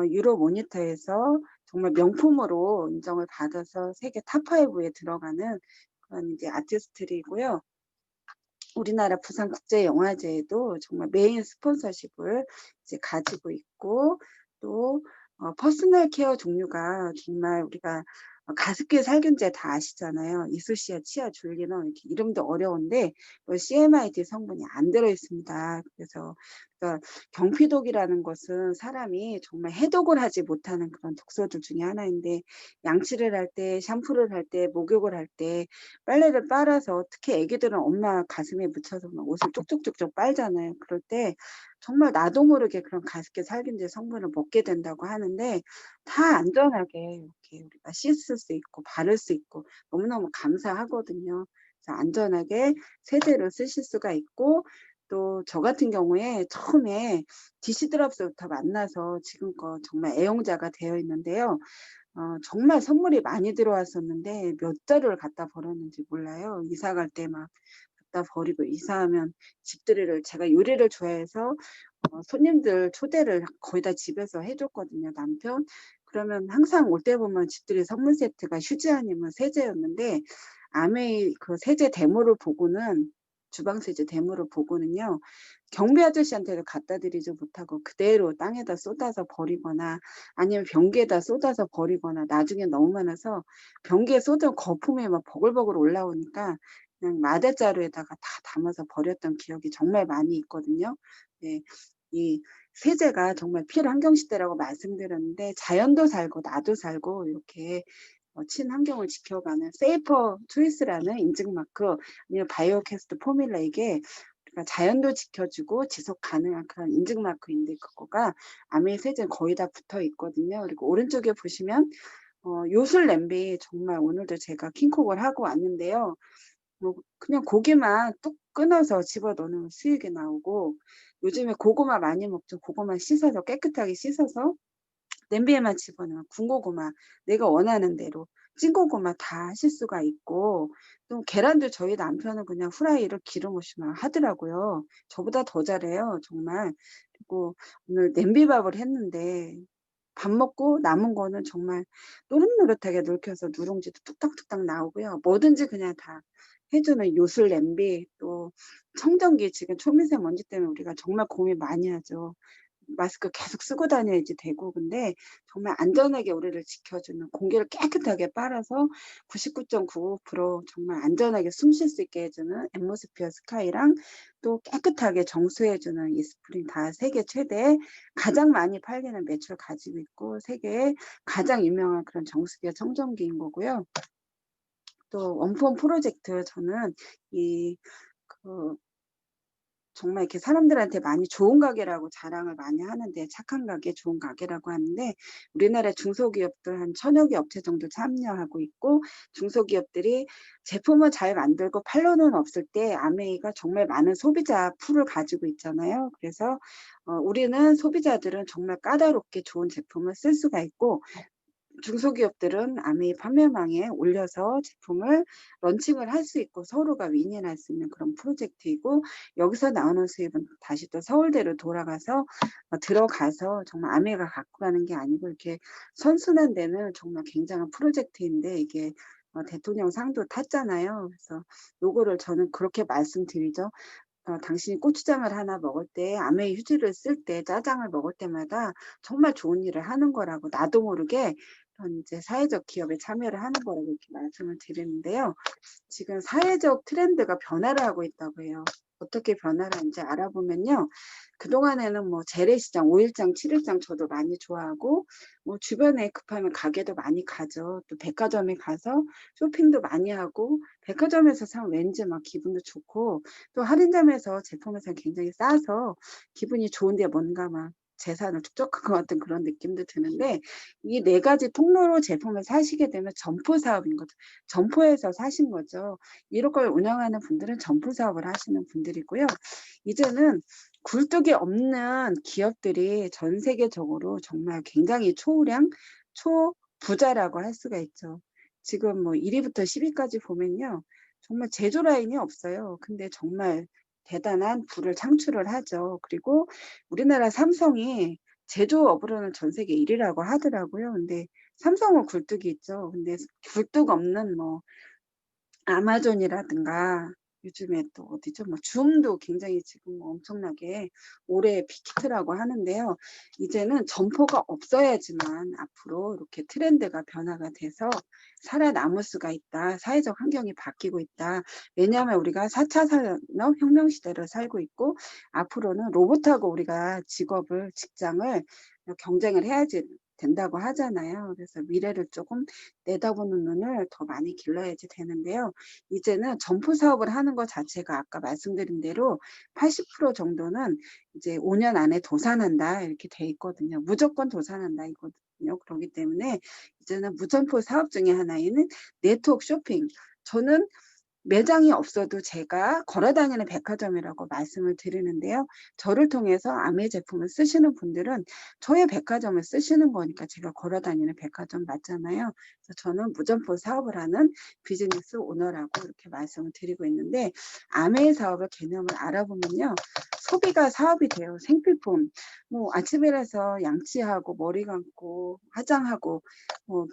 유로 모니터에서 정말 명품으로 인정을 받아서 세계 탑5에 들어가는 그런 이제 아티스트이고요. 우리나라 부산국제영화제에도 정말 메인 스폰서십을 이제 가지고 있고 또 퍼스널 케어 종류가 정말 우리가 가습기 살균제 다 아시잖아요. 이소시아, 치아, 줄기는 이렇게 이름도 어려운데 CMID 성분이 안 들어 있습니다. 그래서 그러니까 경피독이라는 것은 사람이 정말 해독을 하지 못하는 그런 독소들 중에 하나인데 양치를 할 때, 샴푸를 할 때, 목욕을 할 때 빨래를 빨아서 특히 애기들은 엄마 가슴에 묻혀서 막 옷을 쪽쪽쪽쪽 빨잖아요. 그럴 때 정말 나도 모르게 그런 가습기 살균제 성분을 먹게 된다고 하는데 다 안전하게 이렇게 우리가 씻을 수 있고 바를 수 있고 너무너무 감사하거든요. 그래서 안전하게 세제로 쓰실 수가 있고 또 저 같은 경우에 처음에 DC 드롭스부터 만나서 지금껏 정말 애용자가 되어 있는데요. 정말 선물이 많이 들어왔었는데 몇 달을 갖다 버렸는지 몰라요. 이사 갈 때 막 갖다 버리고 이사하면 집들이를 제가 요리를 좋아해서 손님들 초대를 거의 다 집에서 해 줬거든요, 남편. 그러면 항상 올 때 보면 집들이 선물 세트가 휴지 아니면 세제였는데 아메이 그 세제 데모를 보고는 주방 세제 데모를 보고는요. 경비 아저씨한테도 갖다 드리지 못하고 그대로 땅에다 쏟아서 버리거나 아니면 변기에다 쏟아서 버리거나 나중에 너무 많아서 변기에 쏟은 거품이 막 버글버글 올라오니까 그냥 마대자루에다가 다 담아서 버렸던 기억이 정말 많이 있거든요. 네. 이 세제가 정말 필환경 시대라고 말씀드렸는데 자연도 살고 나도 살고 이렇게 친환경을 지켜가는 세이퍼 초이스라는 인증 마크 아니면 바이오캐스트 포뮬라 이게 우리가 자연도 지켜주고 지속 가능한 그런 인증 마크인데 그거가 아메 세제는 거의 다 붙어 있거든요. 그리고 오른쪽에 보시면 요술 냄비 정말 오늘도 제가 킹콕을 하고 왔는데요. 뭐 그냥 고기만 뚝 끊어서 집어넣으면 수육이 나오고 요즘에 고구마 많이 먹죠. 고구마 씻어서 깨끗하게 씻어서 냄비에만 집어넣으면 군고구마 내가 원하는 대로 찐고구마 다 하실 수가 있고, 또 계란도 저희 남편은 그냥 후라이를 기름 없이만 하더라고요. 저보다 더 잘해요, 정말. 그리고 오늘 냄비밥을 했는데 밥 먹고 남은 거는 정말 노릇노릇하게 늙혀서 누룽지도 뚝딱뚝딱 나오고요. 뭐든지 그냥 다 해주는 요술 냄비, 또 청정기, 지금 초미세먼지 때문에 우리가 정말 고민 많이 하죠. 마스크 계속 쓰고 다녀야지 되고, 근데 정말 안전하게 우리를 지켜주는, 공기를 깨끗하게 빨아서 99.99% 정말 안전하게 숨 쉴 수 있게 해주는 앰모스피어 스카이랑, 또 깨끗하게 정수해주는 이스프린, 다 세계 최대 가장 많이 팔리는 매출 가지고 있고 세계에 가장 유명한 그런 정수기와 청정기인 거고요. 또 원품 프로젝트, 저는 그 정말 이렇게 사람들한테 많이 좋은 가게라고 자랑을 많이 하는데, 착한 가게, 좋은 가게라고 하는데, 우리나라 중소기업들 한 1000여 개 업체 정도 참여하고 있고, 중소기업들이 제품을 잘 만들고 판로는 없을 때 아메이가 정말 많은 소비자 풀을 가지고 있잖아요. 그래서 우리는 소비자들은 정말 까다롭게 좋은 제품을 쓸 수가 있고, 중소기업들은 아메이 판매망에 올려서 제품을 런칭을 할 수 있고 서로가 윈윈할 수 있는 그런 프로젝트이고, 여기서 나오는 수입은 다시 또 서울대로 돌아가서 들어가서 정말 아메이가 갖고 가는 게 아니고 이렇게 선순환 되는 정말 굉장한 프로젝트인데, 이게 대통령 상도 탔잖아요. 그래서 요거를 저는 그렇게 말씀드리죠. 당신이 고추장을 하나 먹을 때, 아메이 휴지를 쓸 때, 짜장을 먹을 때마다 정말 좋은 일을 하는 거라고, 나도 모르게 이제 사회적 기업에 참여를 하는 거라고 이렇게 말씀을 드리는데요. 지금 사회적 트렌드가 변화를 하고 있다고 해요. 어떻게 변화를 하는지 알아보면요. 그동안에는 뭐 재래시장, 5일장, 7일장 저도 많이 좋아하고, 뭐 주변에 급하면 가게도 많이 가죠. 또 백화점에 가서 쇼핑도 많이 하고, 백화점에서 사면 왠지 막 기분도 좋고, 또 할인점에서 제품을 사면 굉장히 싸서 기분이 좋은데 뭔가 막 재산을 축적한 것 같은 그런 느낌도 드는데, 이 네 가지 통로로 제품을 사시게 되면 점포 사업인 거죠. 점포에서 사신 거죠. 이런 걸 운영하는 분들은 점포 사업을 하시는 분들이고요. 이제는 굴뚝이 없는 기업들이 전 세계적으로 정말 굉장히 초우량, 초부자라고 할 수가 있죠. 지금 뭐 1위부터 10위까지 보면요. 정말 제조 라인이 없어요. 근데 정말 대단한 부를 창출을 하죠. 그리고 우리나라 삼성이 제조업으로는 전 세계 1위라고 하더라고요. 근데 삼성은 굴뚝이 있죠. 근데 굴뚝 없는 뭐 아마존이라든가, 요즘에 또 어디죠? 뭐 줌도 굉장히 지금 엄청나게 올해 빅히트라고 하는데요. 이제는 점포가 없어야지만 앞으로 이렇게 트렌드가 변화가 돼서 살아남을 수가 있다. 사회적 환경이 바뀌고 있다. 왜냐하면 우리가 4차 산업혁명 시대를 살고 있고, 앞으로는 로봇하고 우리가 직장을 경쟁을 해야지 된다고 하잖아요. 그래서 미래를 조금 내다보는 눈을 더 많이 길러야지 되는데요. 이제는 점포 사업을 하는 것 자체가 아까 말씀드린 대로 80% 정도는 이제 5년 안에 도산한다 이렇게 돼 있거든요. 무조건 도산한다 이거든요. 그렇기 때문에 이제는 무점포 사업 중에 하나인 네트워크 쇼핑. 저는 매장이 없어도 제가 걸어다니는 백화점이라고 말씀을 드리는데요. 저를 통해서 아메 제품을 쓰시는 분들은 저의 백화점을 쓰시는 거니까 제가 걸어다니는 백화점 맞잖아요. 그래서 저는 무점포 사업을 하는 비즈니스 오너라고 이렇게 말씀을 드리고 있는데, 아메 사업의 개념을 알아보면요. 소비가 사업이 돼요. 생필품. 뭐 아침에 일어나서 양치하고 머리 감고 화장하고 뭐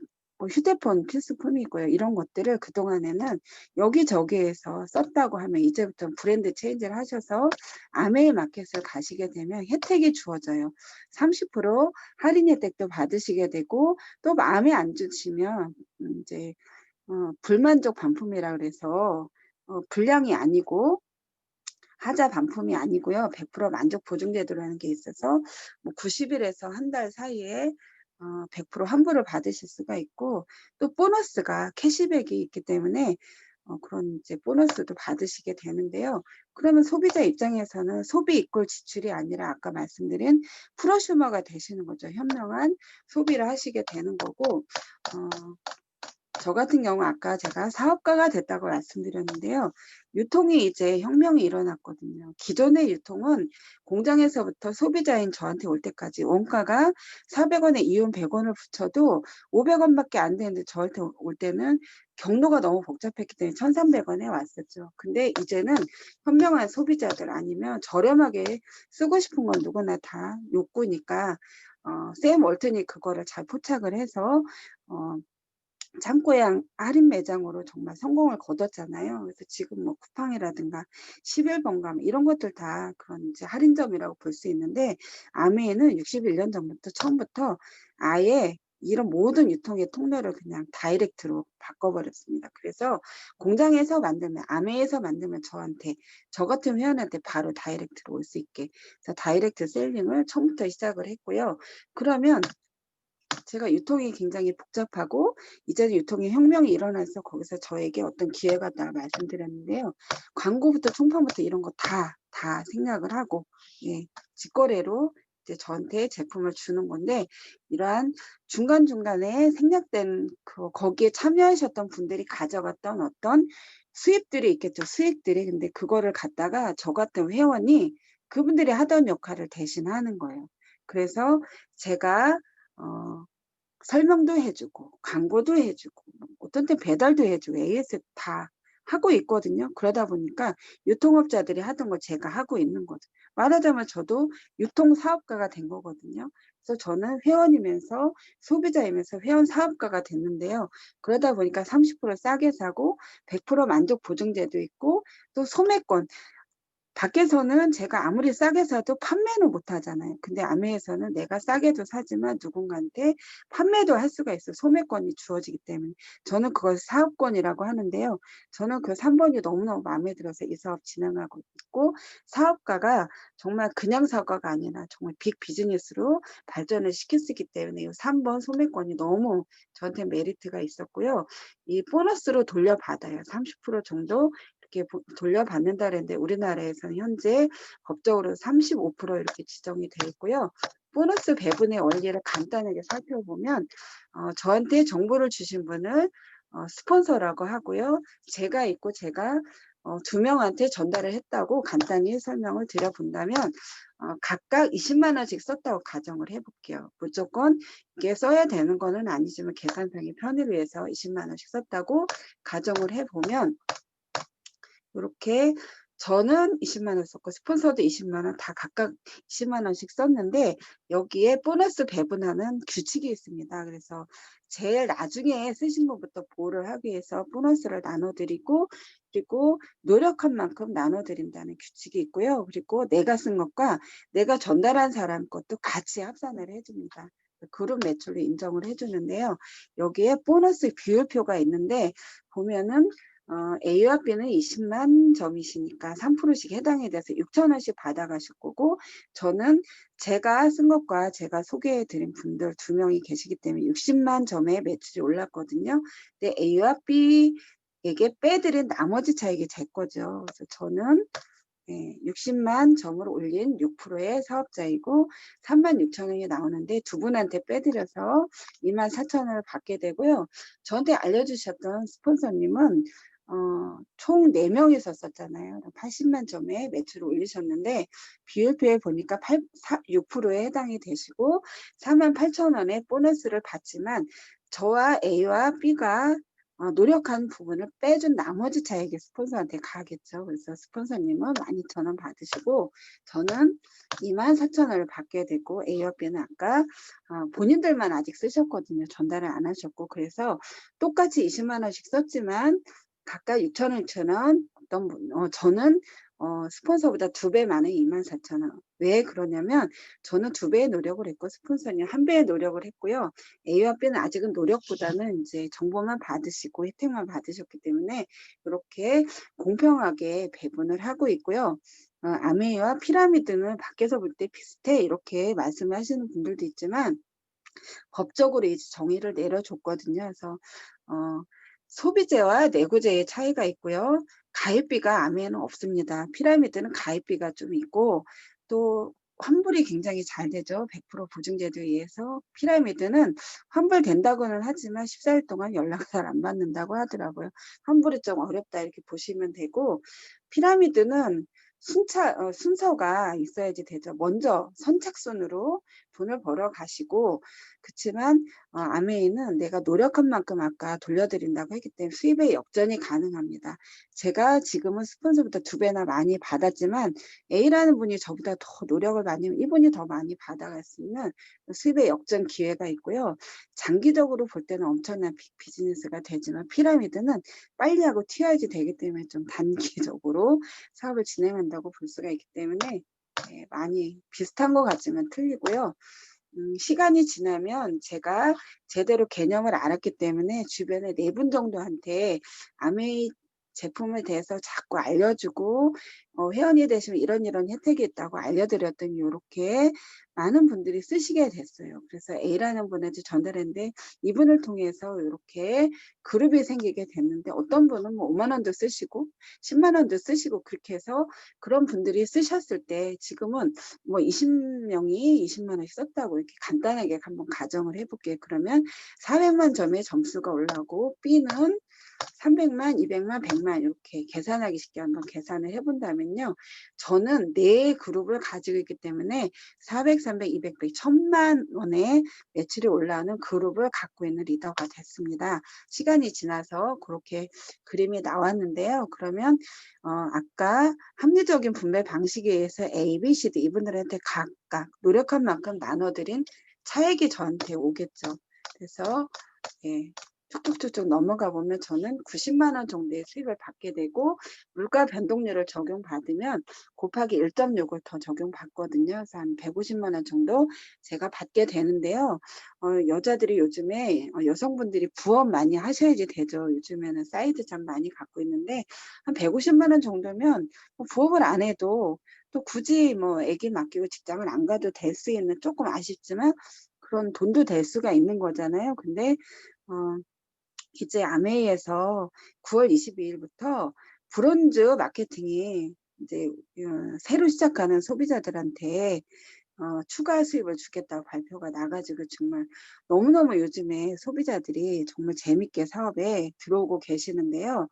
휴대폰 필수품이고요. 이런 것들을 그동안에는 여기저기에서 썼다고 하면 이제부터 브랜드 체인지를 하셔서 아메이 마켓을 가시게 되면 혜택이 주어져요. 30% 할인 혜택도 받으시게 되고, 또 마음에 안 드시면 이제 불만족 반품이라 그래서 불량이 아니고 하자 반품이 아니고요. 100% 만족 보증 제도라는 게 있어서 뭐 90일에서 한 달 사이에 100% 환불을 받으실 수가 있고, 또 보너스가 캐시백이 있기 때문에 그런 이제 보너스도 받으시게 되는데요. 그러면 소비자 입장에서는 소비 이꼴 지출이 아니라 아까 말씀드린 프로슈머가 되시는 거죠. 현명한 소비를 하시게 되는 거고, 저 같은 경우 아까 제가 사업가가 됐다고 말씀드렸는데요. 유통이 이제 혁명이 일어났거든요. 기존의 유통은 공장에서부터 소비자인 저한테 올 때까지 원가가 400원에 이윤 100원을 붙여도 500원밖에 안 되는데 저한테 올 때는 경로가 너무 복잡했기 때문에 1,300원에 왔었죠. 근데 이제는 현명한 소비자들 아니면 저렴하게 쓰고 싶은 건 누구나 다 욕구니까 샘 월튼이 그거를 잘 포착을 해서 창고에 할인 매장으로 정말 성공을 거뒀잖아요. 그래서 지금 뭐 쿠팡이라든가 11번가 이런 것들 다 그런 이제 할인점이라고 볼 수 있는데, 아메이는 61년 전부터 처음부터 아예 이런 모든 유통의 통로를 그냥 다이렉트로 바꿔버렸습니다. 그래서 공장에서 만들면, 아메이에서 만들면 저 같은 회원한테 바로 다이렉트로 올 수 있게, 그래서 다이렉트 셀링을 처음부터 시작을 했고요. 그러면 제가 유통이 굉장히 복잡하고 이제는 유통의 혁명이 일어나서 거기서 저에게 어떤 기회가 있다고 말씀드렸는데요. 광고부터 총판부터 이런 거 다 생략을 하고, 예, 직거래로 이제 저한테 제품을 주는 건데, 이러한 중간중간에 생략된 거기에 참여하셨던 분들이 가져갔던 어떤 수입들이 있겠죠. 수익들이. 근데 그거를 갖다가 저 같은 회원이 그분들이 하던 역할을 대신하는 거예요. 그래서 제가 설명도 해주고 광고도 해주고 어떤 때 배달도 해주고 AS 다 하고 있거든요. 그러다 보니까 유통업자들이 하던 걸 제가 하고 있는 거죠. 말하자면 저도 유통사업가가 된 거거든요. 그래서 저는 회원이면서 소비자이면서 회원 사업가가 됐는데요. 그러다 보니까 30% 싸게 사고 100% 만족 보증제도 있고, 또 소매권, 밖에서는 제가 아무리 싸게 사도 판매는 못 하잖아요. 근데 아메에서는 내가 싸게도 사지만 누군가한테 판매도 할 수가 있어요. 소매권이 주어지기 때문에. 저는 그걸 사업권이라고 하는데요. 저는 그 3번이 너무너무 마음에 들어서 이 사업 진행하고 있고, 사업가가 정말 그냥 사업가가 아니라 정말 빅 비즈니스로 발전을 시킬 수 있기 때문에 이 3번 소매권이 너무 저한테 메리트가 있었고요. 이 보너스로 돌려받아요. 30% 정도 이렇게 돌려받는다 그랬는데, 우리나라에서는 현재 법적으로 35% 이렇게 지정이 되어 있고요. 보너스 배분의 원리를 간단하게 살펴보면 저한테 정보를 주신 분을 스폰서라고 하고요. 제가 있고 제가 2명한테 전달을 했다고 간단히 설명을 드려본다면, 각각 20만 원씩 썼다고 가정을 해볼게요. 무조건 이게 써야 되는 거는 아니지만 계산상의 편의를 위해서 20만 원씩 썼다고 가정을 해보면, 이렇게 저는 20만 원 썼고 스폰서도 20만 원, 다 각각 20만 원씩 썼는데, 여기에 보너스 배분하는 규칙이 있습니다. 그래서 제일 나중에 쓰신 분부터 보호를 하기 위해서 보너스를 나눠드리고, 그리고 노력한 만큼 나눠드린다는 규칙이 있고요. 그리고 내가 쓴 것과 내가 전달한 사람 것도 같이 합산을 해줍니다. 그룹 매출로 인정을 해주는데요. 여기에 보너스 비율표가 있는데 보면은 A와 B는 20만 점이시니까 3%씩 해당에 대해서 6천 원씩 받아가실 거고, 저는 제가 쓴 것과 제가 소개해드린 분들 2명이 계시기 때문에 60만 점의 매출이 올랐거든요. 근데 A와 B에게 빼드린 나머지 차익이 제 거죠. 그래서 저는 60만 점을 올린 6%의 사업자이고 3만 6천 원이 나오는데, 두 분한테 빼드려서 2만 4천 원을 받게 되고요. 저한테 알려주셨던 스폰서님은 총 4명이서 썼잖아요. 80만 점의 매출을 올리셨는데 비율표에 보니까 6%에 해당이 되시고 4만 8천 원의 보너스를 받지만, 저와 A와 B가 노력한 부분을 빼준 나머지 차익이 스폰서한테 가겠죠. 그래서 스폰서님은 12,000원 받으시고 저는 24,000원을 받게 되고, A와 B는 아까 본인들만 아직 쓰셨거든요. 전달을 안 하셨고. 그래서 똑같이 20만 원씩 썼지만 각각 6,000원, 6,000원, 어떤 분, 저는 스폰서보다 2배 많은 24,000원. 왜 그러냐면 저는 2배의 노력을 했고 스폰서는 1배의 노력을 했고요. A와 B는 아직은 노력보다는 이제 정보만 받으시고 혜택만 받으셨기 때문에 이렇게 공평하게 배분을 하고 있고요. 아메이와 피라미드는 밖에서 볼 때 비슷해 이렇게 말씀을 하시는 분들도 있지만, 법적으로 이제 정의를 내려줬거든요. 그래서 소비재와 내구재의 차이가 있고요. 가입비가 아메이는 없습니다. 피라미드는 가입비가 좀 있고, 또 환불이 굉장히 잘 되죠. 100% 보증제도에 의해서. 피라미드는 환불된다고는 하지만 14일 동안 연락을 잘 안 받는다고 하더라고요. 환불이 좀 어렵다 이렇게 보시면 되고, 피라미드는 순서가 있어야지 되죠. 먼저 선착순으로 돈을 벌어 가시고, 그치만 아메이는 내가 노력한 만큼 아까 돌려드린다고 했기 때문에 수입의 역전이 가능합니다. 제가 지금은 스폰서보다 2배나 많이 받았지만 A라는 분이 저보다 더 노력을 많이 하면 이분이 더 많이 받아갈 수 있는 수입의 역전 기회가 있고요. 장기적으로 볼 때는 엄청난 비즈니스가 되지만 피라미드는 빨리 하고 튀어야지 되기 때문에 좀 단기적으로 사업을 진행한다고 볼 수가 있기 때문에 많이 비슷한 것 같지만 틀리고요. 시간이 지나면 제가 제대로 개념을 알았기 때문에 주변에 4분 정도한테 아메이 제품에 대해서 자꾸 알려주고 회원이 되시면 이런 혜택이 있다고 알려드렸더니 이렇게 많은 분들이 쓰시게 됐어요. 그래서 A라는 분한테 전달했는데 이분을 통해서 이렇게 그룹이 생기게 됐는데 어떤 분은 뭐 5만 원도 쓰시고 10만 원도 쓰시고 그렇게 해서 그런 분들이 쓰셨을 때 지금은 뭐 20명이 20만 원씩 썼다고 이렇게 간단하게 한번 가정을 해볼게요. 그러면 400만 점의 점수가 올라오고 B는 300만, 200만, 100만 이렇게 계산하기 쉽게 한번 계산을 해본다면요. 저는 4그룹을 가지고 있기 때문에 400, 300, 200, 100, 1000만 원의 매출이 올라오는 그룹을 갖고 있는 리더가 됐습니다. 시간이 지나서 그렇게 그림이 나왔는데요. 그러면 아까 합리적인 분배 방식에 의해서 A, B, C, D 이분들한테 각각 노력한 만큼 나눠드린 차액이 저한테 오겠죠. 그래서 예, 쭉쭉쭉쭉 넘어가 보면 저는 90만 원 정도의 수입을 받게 되고 물가 변동률을 적용받으면 곱하기 1.6을 더 적용받거든요. 그래서 한 150만 원 정도 제가 받게 되는데요. 여자들이 요즘에 여성분들이 부업 많이 하셔야지 되죠. 요즘에는 사이드 잡 많이 갖고 있는데 한 150만 원 정도면 뭐 부업을 안 해도 또 굳이 뭐 애기 맡기고 직장을 안 가도 될 수 있는 조금 아쉽지만 그런 돈도 될 수가 있는 거잖아요. 근데 이제 아메이에서 9월 22일부터 브론즈 마케팅이 이제 새로 시작하는 소비자들한테 추가 수입을 주겠다고 발표가 나가지고 정말 너무너무 요즘에 소비자들이 정말 재밌게 사업에 들어오고 계시는데요.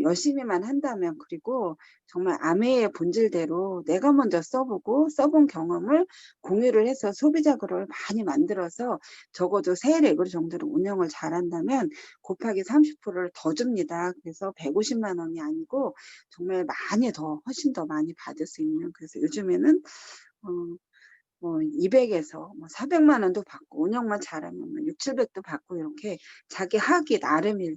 열심히만 한다면 그리고 정말 아메의 본질대로 내가 먼저 써보고 써본 경험을 공유를 해서 소비자 그룹을 많이 만들어서 적어도 세일액으로 정도로 운영을 잘한다면 곱하기 30%를 더 줍니다. 그래서 150만 원이 아니고 정말 많이 더 훨씬 더 많이 받을 수 있는 그래서 요즘에는 뭐 200에서 뭐 400만 원도 받고 운영만 잘하면 뭐 6, 700도 받고 이렇게 자기 하기 나름일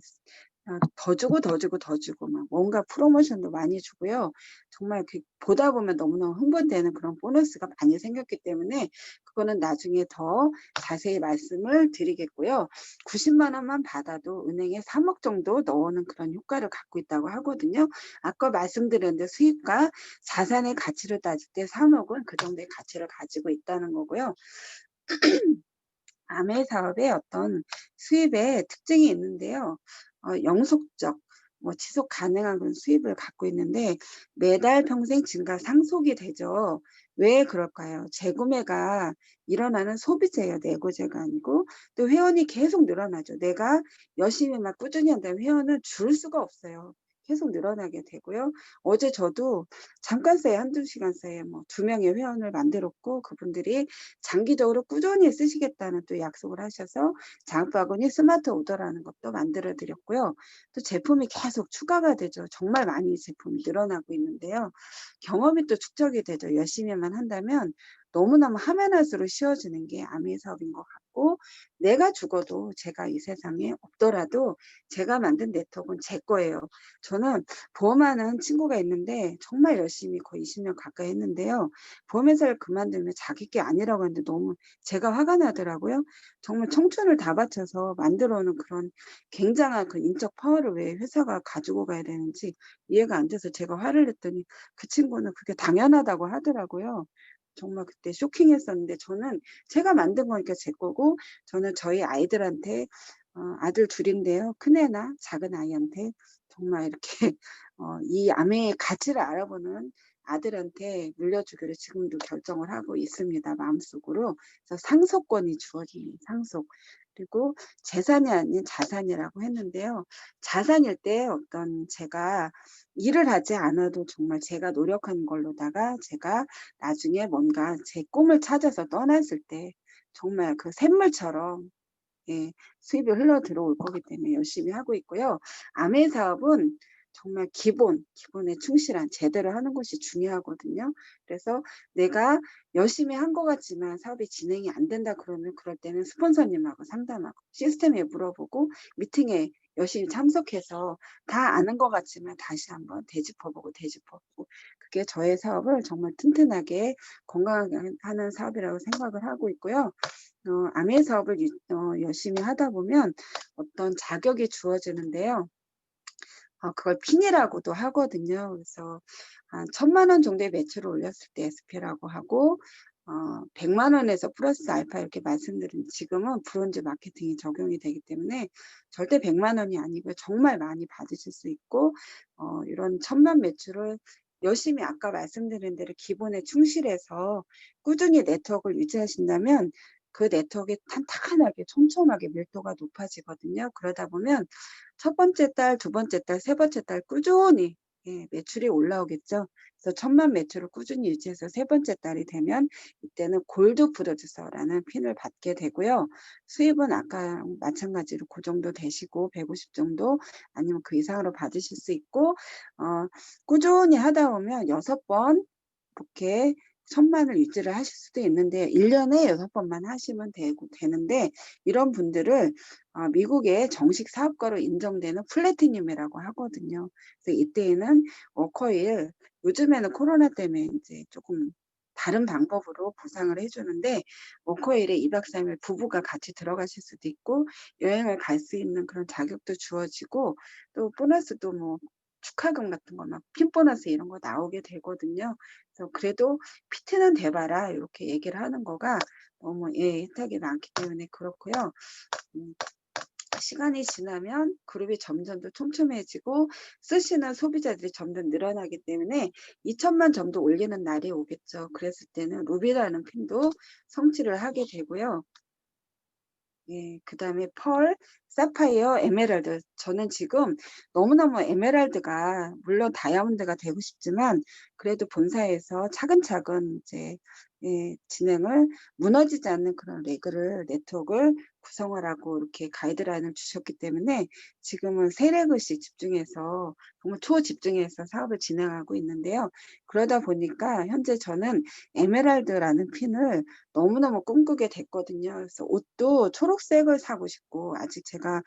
더 주고 더 주고 더 주고 막 뭔가 프로모션도 많이 주고요. 정말 그 보다 보면 너무너무 흥분되는 그런 보너스가 많이 생겼기 때문에 그거는 나중에 더 자세히 말씀을 드리겠고요. 90만 원만 받아도 은행에 3억 정도 넣어오는 그런 효과를 갖고 있다고 하거든요. 아까 말씀드렸는데 수입과 자산의 가치를 따질 때 3억은 그 정도의 가치를 가지고 있다는 거고요. 아메 사업의 어떤 수입의 특징이 있는데요. 영속적, 뭐 지속 가능한 그런 수입을 갖고 있는데 매달 평생 증가 상속이 되죠. 왜 그럴까요? 재구매가 일어나는 소비재예요. 내구재가 아니고 또 회원이 계속 늘어나죠. 내가 열심히 막 꾸준히 한다면 회원은 줄 수가 없어요. 계속 늘어나게 되고요. 어제 저도 잠깐 사이에 한두 시간 사이에 뭐 2명의 회원을 만들었고 그분들이 장기적으로 꾸준히 쓰시겠다는 또 약속을 하셔서 장바구니 스마트 오더라는 것도 만들어 드렸고요. 또 제품이 계속 추가가 되죠. 정말 많이 제품이 늘어나고 있는데요. 경험이 또 축적이 되죠. 열심히만 한다면 너무너무 하면 할수록 쉬워지는 게 아미 사업인 것 같고 내가 죽어도 제가 이 세상에 없더라도 제가 만든 네트워크는 제 거예요. 저는 보험하는 친구가 있는데 정말 열심히 거의 20년 가까이 했는데요. 보험회사를 그만두면 자기 게 아니라고 하는데 너무 제가 화가 나더라고요. 정말 청춘을 다 바쳐서 만들어 놓은 그런 굉장한 그 인적 파워를 왜 회사가 가지고 가야 되는지 이해가 안 돼서 제가 화를 냈더니 그 친구는 그게 당연하다고 하더라고요. 정말 그때 쇼킹했었는데 저는 제가 만든 거니까 제 거고 저는 저희 아이들한테 아들 둘인데요. 큰애나 작은 아이한테 정말 이렇게 이 아메의 가치를 알아보는 아들한테 물려주기로 지금도 결정을 하고 있습니다. 마음속으로. 그래서 상속권이 주어집니다. 상속. 그리고 재산이 아닌 자산이라고 했는데요. 자산일 때 어떤 제가 일을 하지 않아도 정말 제가 노력한 걸로다가 제가 나중에 뭔가 제 꿈을 찾아서 떠났을 때 정말 그 샘물처럼 예, 수입이 흘러 들어올 거기 때문에 열심히 하고 있고요. 아메 사업은 정말 기본에 충실한 제대로 하는 것이 중요하거든요. 그래서 내가 열심히 한 것 같지만 사업이 진행이 안 된다 그러면 그럴 때는 스폰서님하고 상담하고 시스템에 물어보고 미팅에 열심히 참석해서 다 아는 것 같지만 다시 한번 되짚어보고 그게 저의 사업을 정말 튼튼하게 건강하게 하는 사업이라고 생각을 하고 있고요. 아메 사업을 열심히 하다 보면 어떤 자격이 주어지는데요. 그걸 핀이라고도 하거든요. 그래서 한 1,000만 원 정도의 매출을 올렸을 때 SP라고 하고 100만 원에서 플러스 알파 이렇게 말씀드린 지금은 브론즈 마케팅이 적용이 되기 때문에 절대 100만 원이 아니고 정말 많이 받으실 수 있고 이런 1,000만 매출을 열심히 아까 말씀드린 대로 기본에 충실해서 꾸준히 네트워크를 유지하신다면 그 네트워크에 탄탄하게 촘촘하게 밀도가 높아지거든요. 그러다 보면 첫 번째 달, 두 번째 달, 세 번째 달 꾸준히 매출이 올라오겠죠. 그래서 1,000만 매출을 꾸준히 유지해서 세 번째 달이 되면 이때는 골드 프로듀서라는 핀을 받게 되고요. 수입은 아까 마찬가지로 그 정도 되시고 150 정도 아니면 그 이상으로 받으실 수 있고 꾸준히 하다 보면 6번 이렇게 1,000만을 유지를 하실 수도 있는데 1년에 6번만 하시면 되는데 이런 분들을 미국의 정식 사업가로 인정되는 플래티늄이라고 하거든요. 그래서 이때에는 워커힐 요즘에는 코로나 때문에 이제 조금 다른 방법으로 보상을 해주는데 워커힐에 2박 3일 부부가 같이 들어가실 수도 있고 여행을 갈 수 있는 그런 자격도 주어지고 또 보너스도 뭐 축하금 같은 거 막 핀 보너스 이런 거 나오게 되거든요. 그래서 그래도 피트는 돼봐라 이렇게 얘기를 하는 거가 너무 혜택이 많기 때문에 그렇고요. 시간이 지나면 그룹이 점점 더 촘촘해지고 쓰시는 소비자들이 점점 늘어나기 때문에 2,000만 점도 올리는 날이 오겠죠. 그랬을 때는 루비라는 핀도 성취를 하게 되고요. 그 다음에 펄, 사파이어, 에메랄드. 저는 지금 너무너무 에메랄드가 물론 다이아몬드가 되고 싶지만 그래도 본사에서 차근차근 이제 진행을 무너지지 않는 그런 네트워크를 구성을 하고 이렇게 가이드라인을 주셨기 때문에 지금은 3레그씩 집중해서 정말 초집중해서 사업을 진행하고 있는데요. 그러다 보니까 현재 저는 에메랄드라는 핀을 너무너무 꿈꾸게 됐거든요. 그래서 옷도 초록색을 사고 싶고 아직 제가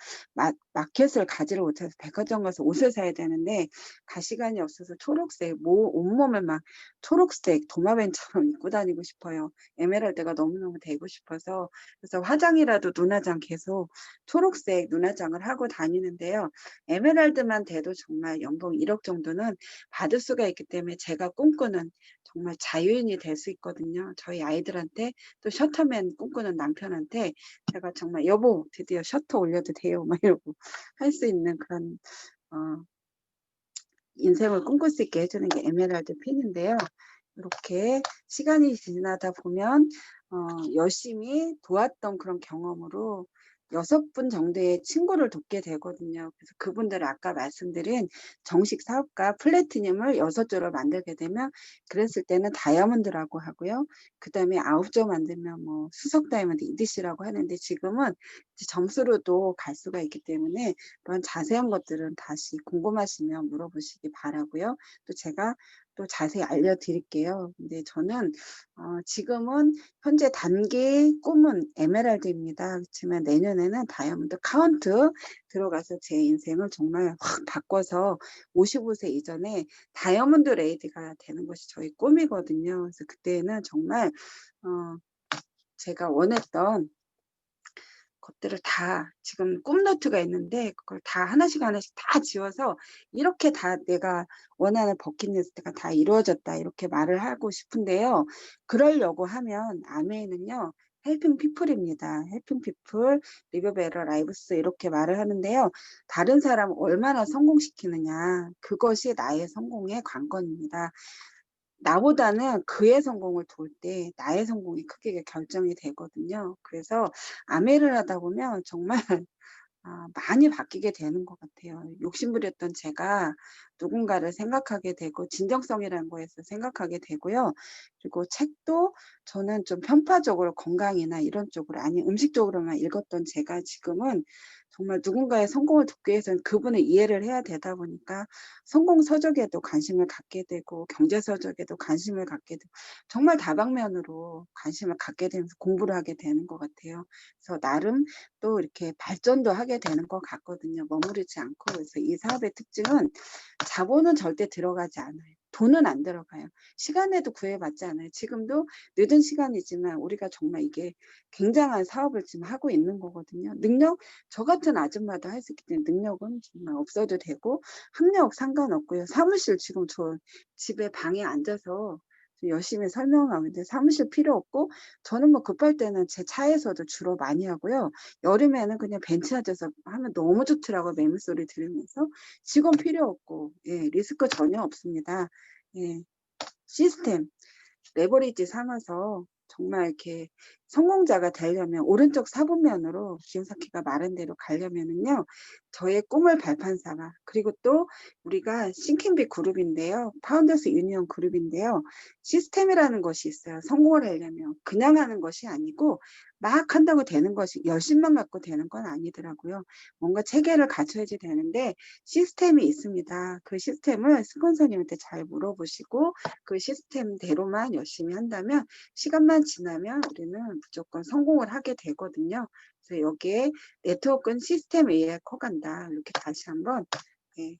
마켓을 가지를 못해서 백화점 가서 옷을 사야 되는데 갈 시간이 없어서 초록색 온몸을 막 초록색 도마뱀처럼 입고 다니고 싶어요. 에메랄드가 너무너무 되고 싶어서 그래서 화장이라도 눈화장 계속 초록색 눈화장을 하고 다니는데요. 에메랄드만 돼도 정말 연봉 1억 정도는 받을 수가 있기 때문에 제가 꿈꾸는 정말 자유인이 될 수 있거든요. 저희 아이들한테 또 셔터맨 꿈꾸는 남편한테 제가 정말 여보 드디어 셔터 올려도 돼요 막 이러고 할 수 있는 그런 인생을 꿈꿀 수 있게 해주는 게 에메랄드 핀인데요. 이렇게 시간이 지나다 보면 열심히 도왔던 그런 경험으로 6분 정도의 친구를 돕게 되거든요. 그래서 그분들을 아까 말씀드린 정식 사업가 플래티늄을 6조로 만들게 되면 그랬을 때는 다이아몬드라고 하고요. 그 다음에 9조 만들면 뭐 수석 다이아몬드 EDC라고 하는데 지금은 점수로도 갈 수가 있기 때문에 그런 자세한 것들은 다시 궁금하시면 물어보시기 바라고요. 또 제가 또 자세히 알려드릴게요. 근데 저는 지금은 현재 단기 꿈은 에메랄드입니다. 그렇지만 내년에는 다이아몬드 카운트 들어가서 제 인생을 정말 확 바꿔서 55세 이전에 다이아몬드 레이디가 되는 것이 저희 꿈이거든요. 그래서 그때는 정말 제가 원했던 것들을 다 지금 꿈노트가 있는데 그걸 다 하나씩 다 지워서 이렇게 다 내가 원하는 버킷리스트가 다 이루어졌다 이렇게 말을 하고 싶은데요. 그러려고 하면 아메이는요. 헬핑 피플입니다. 헬핑 피플, 리브베러 라이브스 이렇게 말을 하는데요. 다른 사람 얼마나 성공시키느냐 그것이 나의 성공의 관건입니다. 나보다는 그의 성공을 볼 때 나의 성공이 크게 결정이 되거든요. 그래서 아메를 하다 보면 정말 많이 바뀌게 되는 것 같아요. 욕심부렸던 제가 누군가를 생각하게 되고 진정성이라는 거에서 생각하게 되고요. 그리고 책도 저는 좀 편파적으로 건강이나 이런 쪽으로 아니 음식 쪽으로만 읽었던 제가 지금은 정말 누군가의 성공을 돕기 위해서는 그분의 이해를 해야 되다 보니까 성공 서적에도 관심을 갖게 되고 경제 서적에도 관심을 갖게 되고 정말 다방면으로 관심을 갖게 되면서 공부를 하게 되는 것 같아요. 그래서 나름 또 이렇게 발전도 하게 되는 것 같거든요. 머무르지 않고. 그래서 이 사업의 특징은 자본은 절대 들어가지 않아요. 돈은 안 들어가요. 시간에도 구애받지 않아요. 지금도 늦은 시간이지만 우리가 정말 이게 굉장한 사업을 지금 하고 있는 거거든요. 능력, 저 같은 아줌마도 할 수 있기 때문에 능력은 정말 없어도 되고 학력 상관없고요. 사무실 지금 저 집에 방에 앉아서 열심히 설명하고 있는데 사무실 필요 없고 저는 뭐 급할 때는 제 차에서도 주로 많이 하고요. 여름에는 그냥 벤치 앉아서 하면 너무 좋더라고요. 매물소리 들으면서. 직원 필요 없고 예, 리스크 전혀 없습니다. 예, 시스템 레버리지 삼아서 정말 이렇게 성공자가 되려면 오른쪽 사분면으로 기요사키가 말한 대로 가려면은요. 저의 꿈을 발판 삼아 그리고 또 우리가 싱킹비 그룹인데요. 파운더스 유니온 그룹인데요. 시스템이라는 것이 있어요. 성공을 하려면 그냥 하는 것이 아니고 막 한다고 되는 것이 열심만 갖고 되는 건 아니더라고요. 뭔가 체계를 갖춰야지 되는데 시스템이 있습니다. 그 시스템을 스폰서님한테 잘 물어보시고 그 시스템대로만 열심히 한다면 시간만 지나면 우리는 무조건 성공을 하게 되거든요. 그래서 여기에 네트워크는 시스템에 의해 커간다. 이렇게 다시 한번 예,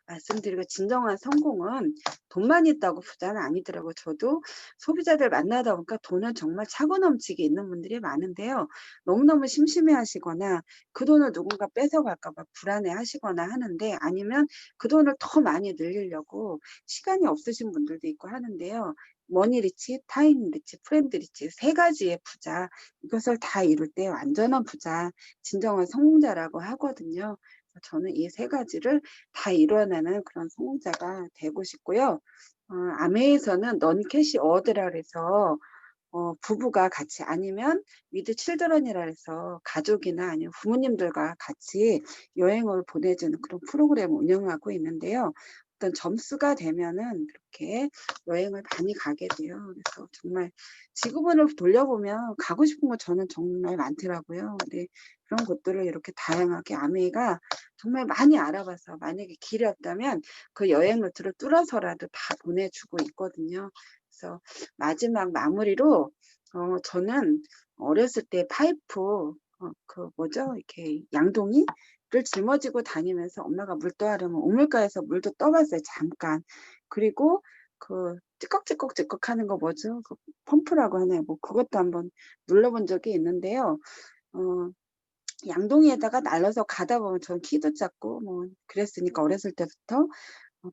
말씀드리고 진정한 성공은 돈만 있다고 부자는 아니더라고요. 저도 소비자들 만나다 보니까 돈은 정말 차고 넘치게 있는 분들이 많은데요. 너무너무 심심해 하시거나 그 돈을 누군가 뺏어갈까 봐 불안해 하시거나 하는데 아니면 그 돈을 더 많이 늘리려고 시간이 없으신 분들도 있고 하는데요. 머니 리치, 타임 리치, 프렌드 리치 세 가지의 부자 이것을 다 이룰 때 완전한 부자, 진정한 성공자라고 하거든요. 저는 이 세 가지를 다 이뤄내는 그런 성공자가 되고 싶고요. 아메에서는 넌캐시 어워드라 그래서 부부가 같이 아니면 위드 칠드런이라 해서 가족이나 아니면 부모님들과 같이 여행을 보내주는 그런 프로그램을 운영하고 있는데요. 어떤 점수가 되면은 그렇게 여행을 많이 가게 돼요. 그래서 정말 지구본을 돌려보면 가고 싶은 거 저는 정말 많더라고요. 근데 그런 곳들을 이렇게 다양하게 아메이가 정말 많이 알아봐서 만약에 길이 없다면 그 여행 루트를 뚫어서라도 다 보내주고 있거든요. 그래서 마지막 마무리로 저는 어렸을 때 파이프 그 뭐죠? 이렇게 양동이를 짊어지고 다니면서 엄마가 물 떠하려면 우물가에서 물도 떠봤어요. 잠깐. 그리고 그 찌꺽찌꺽찌꺽 하는 거 뭐죠? 그 펌프라고 하나요? 뭐 그것도 한번 눌러본 적이 있는데요. 어, 양동이에다가 날라서 가다 보면 전 키도 작고 뭐 그랬으니까 어렸을 때부터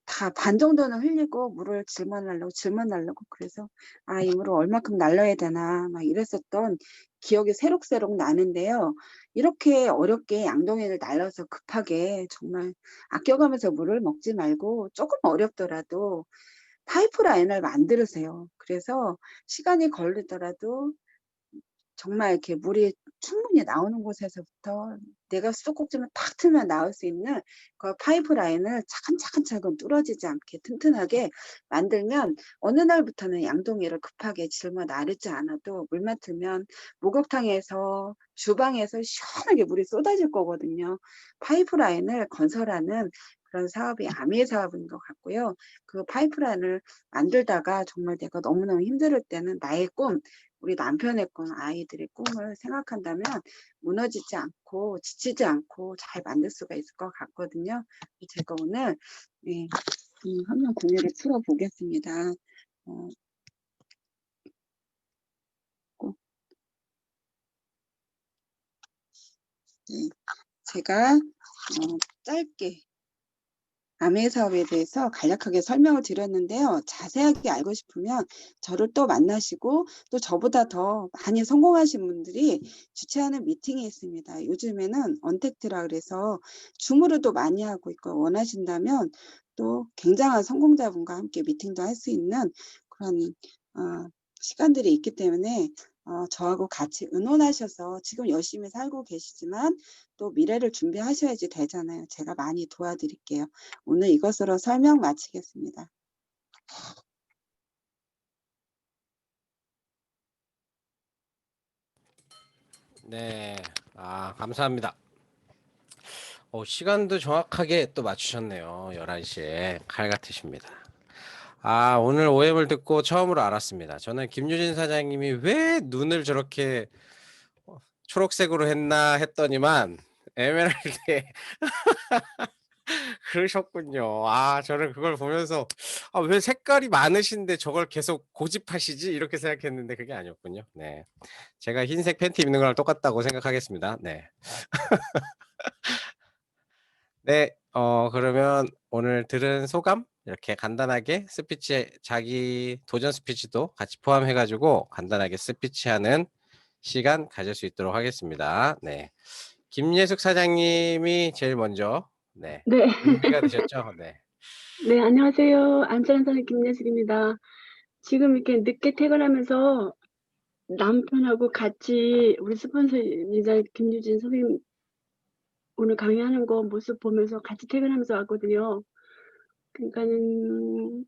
다 반 정도는 흘리고 물을 질문하려고 그래서 이 물을 얼마큼 날려야 되나 막 이랬었던 기억이 새록새록 나는데요. 이렇게 어렵게 양동이를 날려서 급하게 정말 아껴가면서 물을 먹지 말고 조금 어렵더라도 파이프라인을 만들으세요. 그래서 시간이 걸리더라도 정말 이렇게 물이 충분히 나오는 곳에서부터 내가 수도꼭지만 탁 틀면 나올 수 있는 그 파이프 라인을 차근차근 뚫어지지 않게 튼튼하게 만들면 어느 날부터는 양동이를 급하게 짊어 나르지 않아도 물만 틀면 목욕탕에서 주방에서 시원하게 물이 쏟아질 거거든요. 파이프 라인을 건설하는 그런 사업이 아미의 사업인 것 같고요. 그 파이프라인을 만들다가 정말 내가 너무너무 힘들 때는 나의 꿈, 우리 남편의 꿈, 아이들의 꿈을 생각한다면 무너지지 않고 지치지 않고 잘 만들 수가 있을 것 같거든요. 제가 오늘 화면 공유를 풀어보겠습니다. 제가 짧게 아메 사업에 대해서 간략하게 설명을 드렸는데요. 자세하게 알고 싶으면 저를 또 만나시고 또 저보다 더 많이 성공하신 분들이 주최하는 미팅이 있습니다. 요즘에는 언택트라 그래서 줌으로도 많이 하고 있고 원하신다면 또 굉장한 성공자분과 함께 미팅도 할 수 있는 그런 시간들이 있기 때문에 저하고 같이 의논하셔서 지금 열심히 살고 계시지만 또 미래를 준비하셔야지 되잖아요. 제가 많이 도와드릴게요. 오늘 이것으로 설명 마치겠습니다. 네, 감사합니다. 시간도 정확하게 또 맞추셨네요. 11시에 칼 같으십니다. 오늘 OM을 듣고 처음으로 알았습니다. 저는 김유진 사장님이 왜 눈을 저렇게 초록색으로 했나 했더니만 에메랄드에 그러셨군요. 저는 그걸 보면서 왜 색깔이 많으신데 저걸 계속 고집하시지? 이렇게 생각했는데 그게 아니었군요. 네, 제가 흰색 팬티 입는 거랑 똑같다고 생각하겠습니다. 네. 네, 그러면 오늘 들은 소감 이렇게 간단하게 스피치, 자기 도전 스피치도 같이 포함해가지고 간단하게 스피치하는 시간 가질 수 있도록 하겠습니다. 네, 김예숙 사장님이 제일 먼저 네. 준비가 되셨죠? 네. 네, 안녕하세요. 안전사는 김예숙입니다. 지금 이렇게 늦게 퇴근하면서 남편하고 같이 우리 스폰서이자 김유진 선생님 오늘 강의하는 거 모습 보면서 같이 퇴근하면서 왔거든요. 그러니까는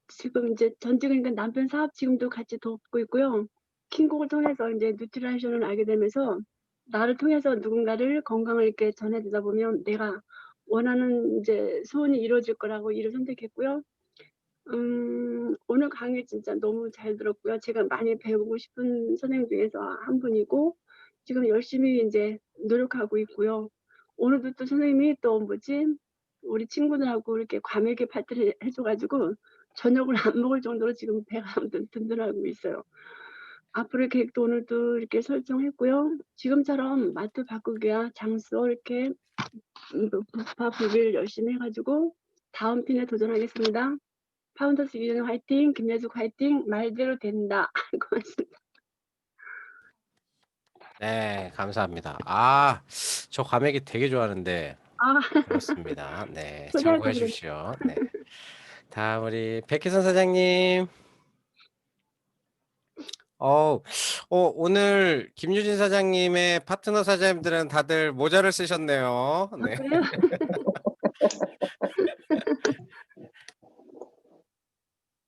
지금 이제 전직은 남편 사업 지금도 같이 돕고 있고요. 킹곡을 통해서 이제 뉴트리션을 알게 되면서 나를 통해서 누군가를 건강을 이렇게 전해주다 보면 내가 원하는 이제 소원이 이루어질 거라고 이를 선택했고요. 오늘 강의 진짜 너무 잘 들었고요. 제가 많이 배우고 싶은 선생님 중에서 한 분이고 지금 열심히 이제 노력하고 있고요. 오늘도 또 선생님이 또 우리 친구들하고 이렇게 과메기 파티를 해줘가지고 저녁을 안 먹을 정도로 지금 배가 든든하고 있어요. 앞으로의 계획도 오늘도 이렇게 설정했고요. 지금처럼 마트 바꾸기야 장소 이렇게 부파 부비를 열심히 해가지고 다음 핀에 도전하겠습니다. 파운더스 유진 화이팅, 김예숙 화이팅, 말대로 된다. 고맙습니다. 네, 감사합니다. 저 과메기 되게 좋아하는데 그렇습니다. 네, 초대할 걸 참고해 그랬 주십시오. 네, 다음 우리 백혜선 사장님. 오늘 김유진 사장님의 파트너 사장님들은 다들 모자를 쓰셨네요. 네. 그래요?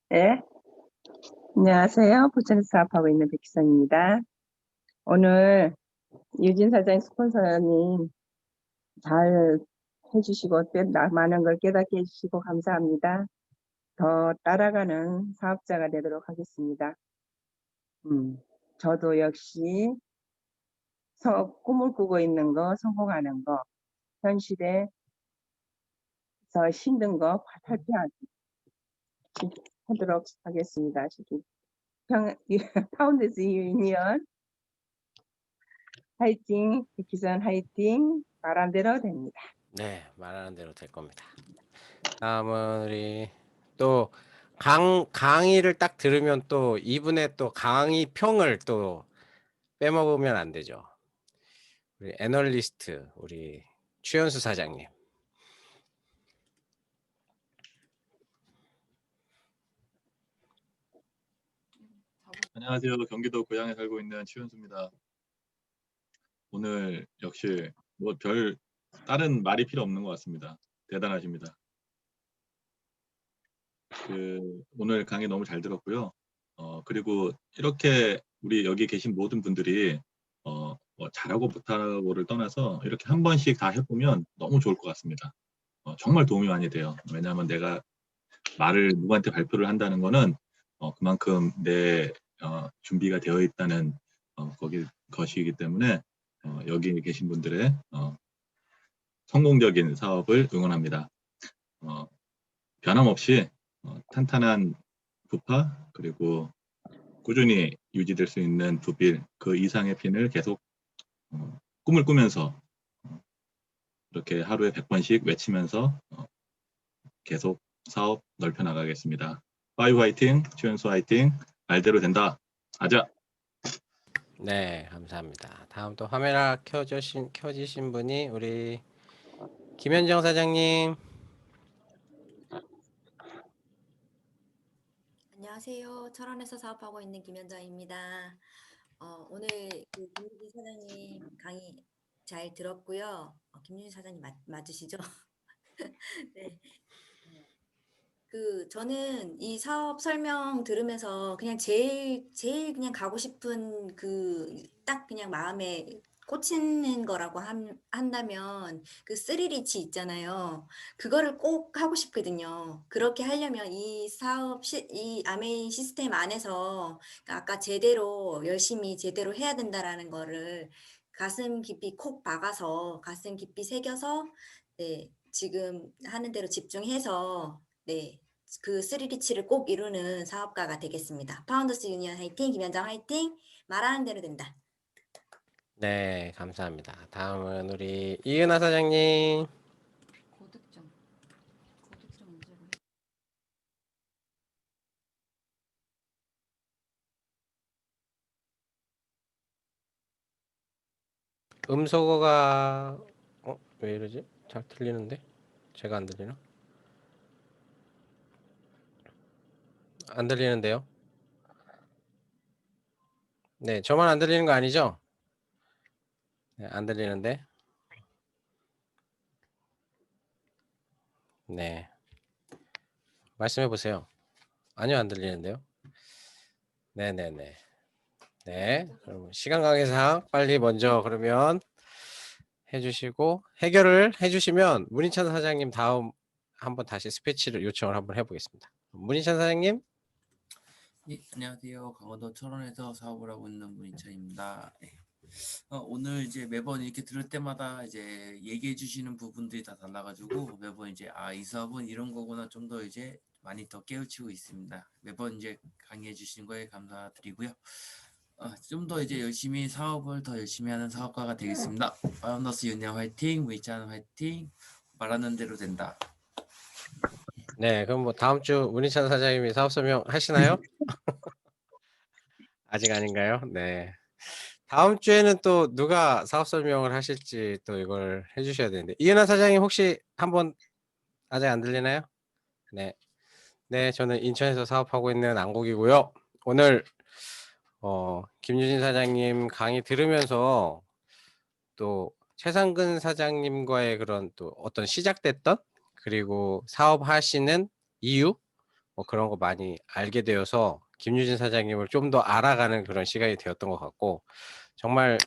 네, 안녕하세요. 부천에서 사업하고 있는 백희선입니다. 오늘 유진 사장 스폰서님 잘 해주시고 많은 걸 깨닫게 해주시고 감사합니다. 더 따라가는 사업자가 되도록 하겠습니다. 저도 역시 꿈을 꾸고 있는 거, 성공하는 거, 현실에서 힘든 거 탈피하도록 하겠습니다. 파운드스 유니언 화이팅, 백희선 화이팅, 바람대로 됩니다. 네, 말하는 대로 될 겁니다. 다음은 우리 또 강의를 딱 들으면 또 이분의 또 강의 평을 또 빼먹으면 안 되죠. 우리 애널리스트 우리 추현수 사장님. 안녕하세요. 경기도 고양에 살고 있는 추현수입니다. 오늘 역시 다른 말이 필요 없는 것 같습니다. 대단하십니다. 오늘 강의 너무 잘 들었고요. 그리고 이렇게 우리 여기 계신 모든 분들이 잘하고 못하고를 떠나서 이렇게 한 번씩 다 해보면 너무 좋을 것 같습니다. 정말 도움이 많이 돼요. 왜냐하면 내가 말을 누구한테 발표를 한다는 거는 그만큼 내 준비가 되어 있다는 것이기 때문에 여기 계신 분들의 성공적인 사업을 응원합니다. 변함없이 탄탄한 부파 그리고 꾸준히 유지될 수 있는 부빌 그 이상의 핀을 계속 꿈을 꾸면서 이렇게 하루에 100번씩 외치면서 계속 사업 넓혀 나가겠습니다. 파이브 화이팅, 추현수 화이팅, 말대로 된다. 아자. 네, 감사합니다. 다음 또 카메라 켜지신 분이 우리 김현정 사장님. 안녕하세요. 철원에서 사업하고 있는 김현정입니다. 오늘 그 김유진 사장님 강의 잘 들었고요. 김유진 사장님 맞으시죠? 네. 저는 이 사업 설명 들으면서 그냥 제일 그냥 가고 싶은 딱 그냥 마음에 꽂히는 거라고 한다면 그 쓰리리치 있잖아요. 그거를 꼭 하고 싶거든요. 그렇게 하려면 이 아메이 시스템 안에서 아까 제대로 열심히 제대로 해야 된다라는 거를 가슴 깊이 콕 박아서 가슴 깊이 새겨서 네, 지금 하는 대로 집중해서 네, 그 3리치를 꼭 이루는 사업가가 되겠습니다. 파운더스 유니언 화이팅, 김현정 화이팅, 말하는 대로 된다. 네, 감사합니다. 다음은 우리 이은하 사장님. 고득점 문제로. 음소거가 왜 이러지? 잘 들리는데? 제가 안 들리나? 안 들리는데요? 네, 저만 안 들리는 거 아니죠? 네, 안 들리는데. 네, 말씀해 보세요. 아니요, 안 들리는데요. 네네네. 네, 그럼 시간 관계상 빨리 먼저 그러면 해주시고 해결을 해주시면 문희찬 사장님 다음 한번 다시 스피치를 요청을 한번 해보겠습니다. 문희찬 사장님. 예, 안녕하세요. 강원도 철원에서 사업을 하고 있는 문희찬입니다. 네. 오늘 이제 매번 이렇게 들을 때마다 이제 얘기해 주시는 부분들이 다 달라가지고 매번 이제 이 사업은 이런 거구나 좀 더 이제 많이 더 깨우치고 있습니다. 매번 이제 강의해 주시는 거에 감사드리고요. 좀 더 이제 열심히 사업을 더 열심히 하는 사업가가 되겠습니다. 파운더스 유니언 화이팅, 문희찬 화이팅, 말하는 대로 된다. 네, 그럼 뭐 다음 주 문희찬 사장님이 사업 설명 하시나요? 아직 아닌가요? 네. 다음 주에는 또 누가 사업 설명을 하실지 또 이걸 해주셔야 되는데 이은하 사장님 혹시 한번 아직 안 들리나요? 네. 네, 저는 인천에서 사업하고 있는 안국이고요. 오늘 김유진 사장님 강의 들으면서 또 최상근 사장님과의 그런 또 어떤 시작됐던 그리고 사업하시는 이유 뭐 그런 거 많이 알게 되어서 김유진 사장님을 좀 더 알아가는 그런 시간이 되었던 것 같고 정말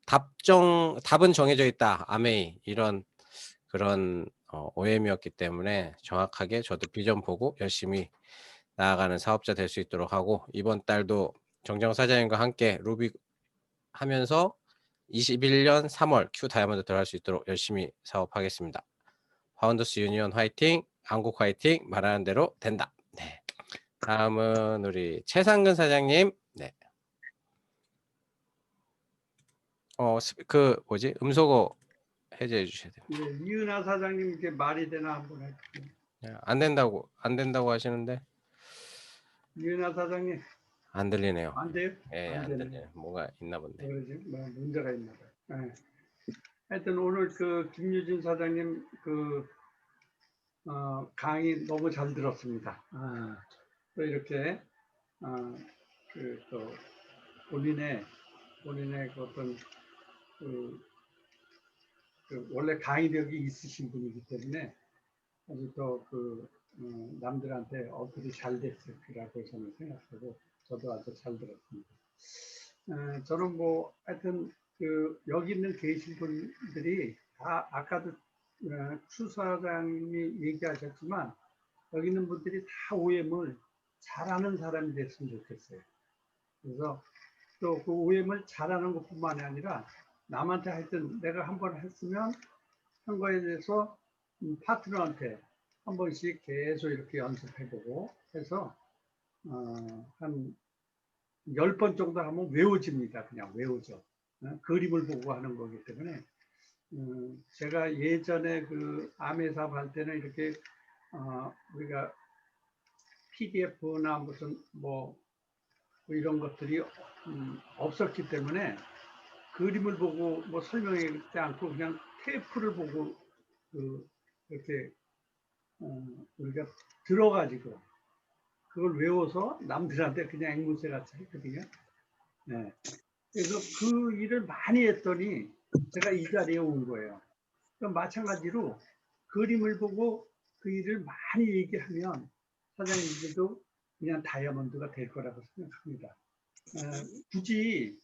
답은 정해져 있다 아메이 이런 그런 OM이었기 때문에 정확하게 저도 비전 보고 열심히 나아가는 사업자 될 수 있도록 하고 이번 달도 정정 사장님과 함께 루비 하면서 21년 3월 Q 다이아몬드 들어갈 수 있도록 열심히 사업하겠습니다. 파운더스 유니언 화이팅, 한국 화이팅, 말하는 대로 된다. 네. 다음은 우리 최상근 사장님. 네. 그 뭐지? 음소거 해제해 주셔야 돼요. 예, 이은하 사장님께 말이 되나 한번 해주세요. 안 된다고 하시는데 이은하 사장님 안 들리네요. 안 돼요? 예, 안 안 되네. 들려요. 뭐가 있나 본데. 그러지? 뭐 문제가 있나 봐요. 예. 하여튼 오늘 그 김유진 사장님 그 강의 너무 잘 들었습니다. 또 이렇게 그 또 본인의 그 어떤 그 원래 강의력이 있으신 분이기 때문에 아주 또 남들한테 어플이 잘 됐을 거라고 저는 생각하고 저도 아주 잘 들었습니다. 저는 뭐 하여튼 여기 있는 계신 분들이 다 아까도 추 사장님이 얘기하셨지만 여기 있는 분들이 다 OM을 잘하는 사람이 됐으면 좋겠어요. 그래서 또 그 OM을 잘하는 것뿐만이 아니라 남한테 하여튼 내가 한번 했으면 한 거에 대해서 파트너한테 한 번씩 계속 이렇게 연습해보고 해서 한 10번 정도 하면 외워집니다. 그냥 외우죠. 그림을 보고 하는 거기 때문에 제가 예전에 그 아메사업 할 때는 이렇게 우리가 PDF나 무슨 뭐 이런 것들이 없었기 때문에 그림을 보고 뭐 설명하지 않고 그냥 테이프를 보고 이렇게 우리가 들어가지고 그걸 외워서 남들한테 그냥 앵무새 같이 했거든요. 네. 그래서 그 일을 많이 했더니 제가 이 자리에 온 거예요. 그러니까 마찬가지로 그림을 보고 그 일을 많이 얘기하면 사장님들도 그냥 다이아몬드가 될 거라고 생각합니다. 굳이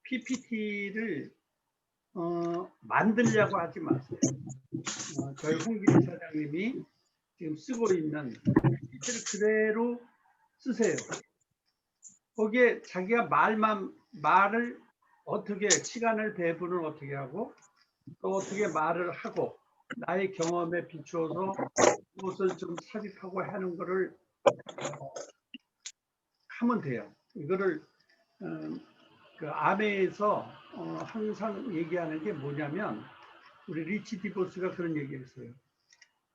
PPT를 만들려고 하지 마세요. 저희 홍길이 사장님이 지금 쓰고 있는 PPT를 그대로 쓰세요. 거기에 자기가 말을 어떻게 시간을 배분을 어떻게 하고 또 어떻게 말을 하고 나의 경험에 비추어서 무엇을 좀 삽입하고 하는 거를 하면 돼요. 이거를 그 아메에서 항상 얘기하는 게 뭐냐면 우리 리치 디보스가 그런 얘기를 했어요.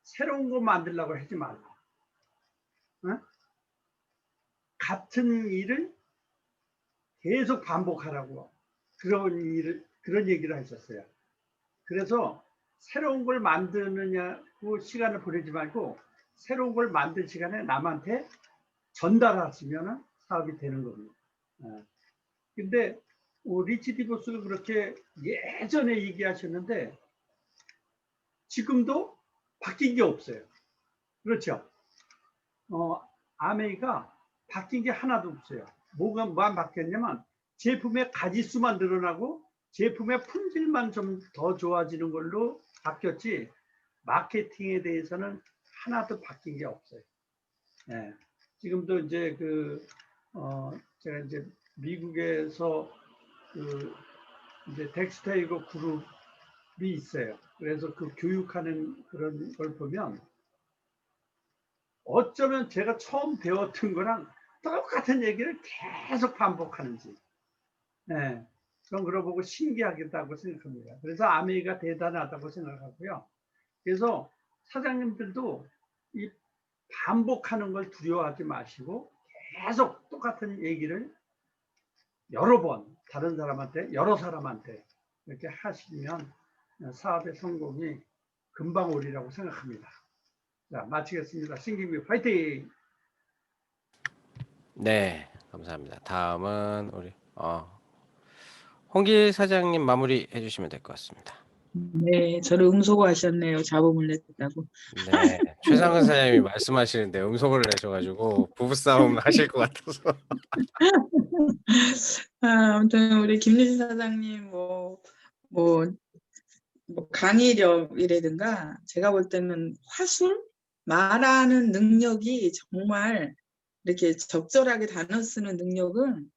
새로운 거 만들려고 하지 말라. 같은 일을 계속 반복하라고 그런 얘기를 하셨어요. 그래서 새로운 걸 만드느냐고 시간을 보내지 말고 새로운 걸 만들 시간에 남한테 전달하시면 사업이 되는 겁니다. 근데 리치 디보스가 그렇게 예전에 얘기하셨는데 지금도 바뀐 게 없어요. 그렇죠? 아메이가 바뀐 게 하나도 없어요. 뭐만 바뀌었냐면 제품의 가지수만 늘어나고 제품의 품질만 좀 더 좋아지는 걸로 바뀌었지 마케팅에 대해서는 하나도 바뀐 게 없어요. 네. 지금도 이제 제가 이제 미국에서 이제 덱스터이거 그룹이 있어요. 그래서 그 교육하는 그런 걸 보면 어쩌면 제가 처음 배웠던 거랑 똑같은 얘기를 계속 반복하는지. 네. 전 그걸 보고 신기하겠다고 생각합니다. 그래서 아메이가 대단하다고 생각하고요. 그래서 사장님들도 이 반복하는 걸 두려워하지 마시고 계속 똑같은 얘기를 여러 번 다른 사람한테 여러 사람한테 이렇게 하시면 사업의 성공이 금방 오리라고 생각합니다. 자, 마치겠습니다. 신기미 화이팅! 네, 감사합니다. 다음은 우리 홍길 사장님 마무리 해주시면 될 것 같습니다. 네, 저를 음소거하셨네요. 잡음을 냈다고. 네, 최상은 사장님이 말씀하시는데 음소거를 내셔가지고 부부싸움 하실 것 같아서. 아무튼 우리 김유진 사장님 강의력이라든가 제가 볼 때는 화술 말하는 능력이 정말 이렇게 적절하게 단어 쓰는 능력은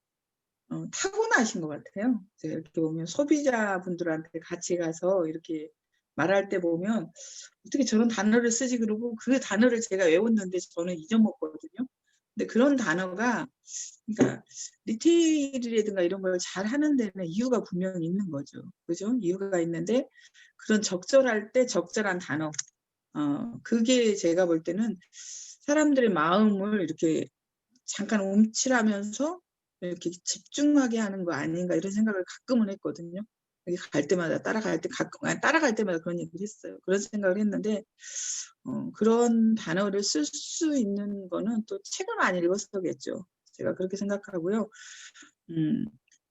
타고나신 것 같아요. 제가 이렇게 보면 소비자분들한테 같이 가서 이렇게 말할 때 보면 어떻게 저런 단어를 쓰지 그러고 그 단어를 제가 외웠는데 저는 잊어먹거든요. 근데 그런 단어가 그러니까 리테일이라든가 이런 걸 잘 하는 데는 이유가 분명히 있는 거죠. 그죠? 이유가 있는데 그런 적절할 때 적절한 단어 그게 제가 볼 때는 사람들의 마음을 이렇게 잠깐 움츠라면서 이렇게 집중하게 하는 거 아닌가 이런 생각을 가끔은 했거든요. 여기 갈 때마다 따라갈 때마다 그런 얘기를 했어요. 그런 생각을 했는데 그런 단어를 쓸 수 있는 거는 또 책을 많이 읽어서겠죠. 제가 그렇게 생각하고요.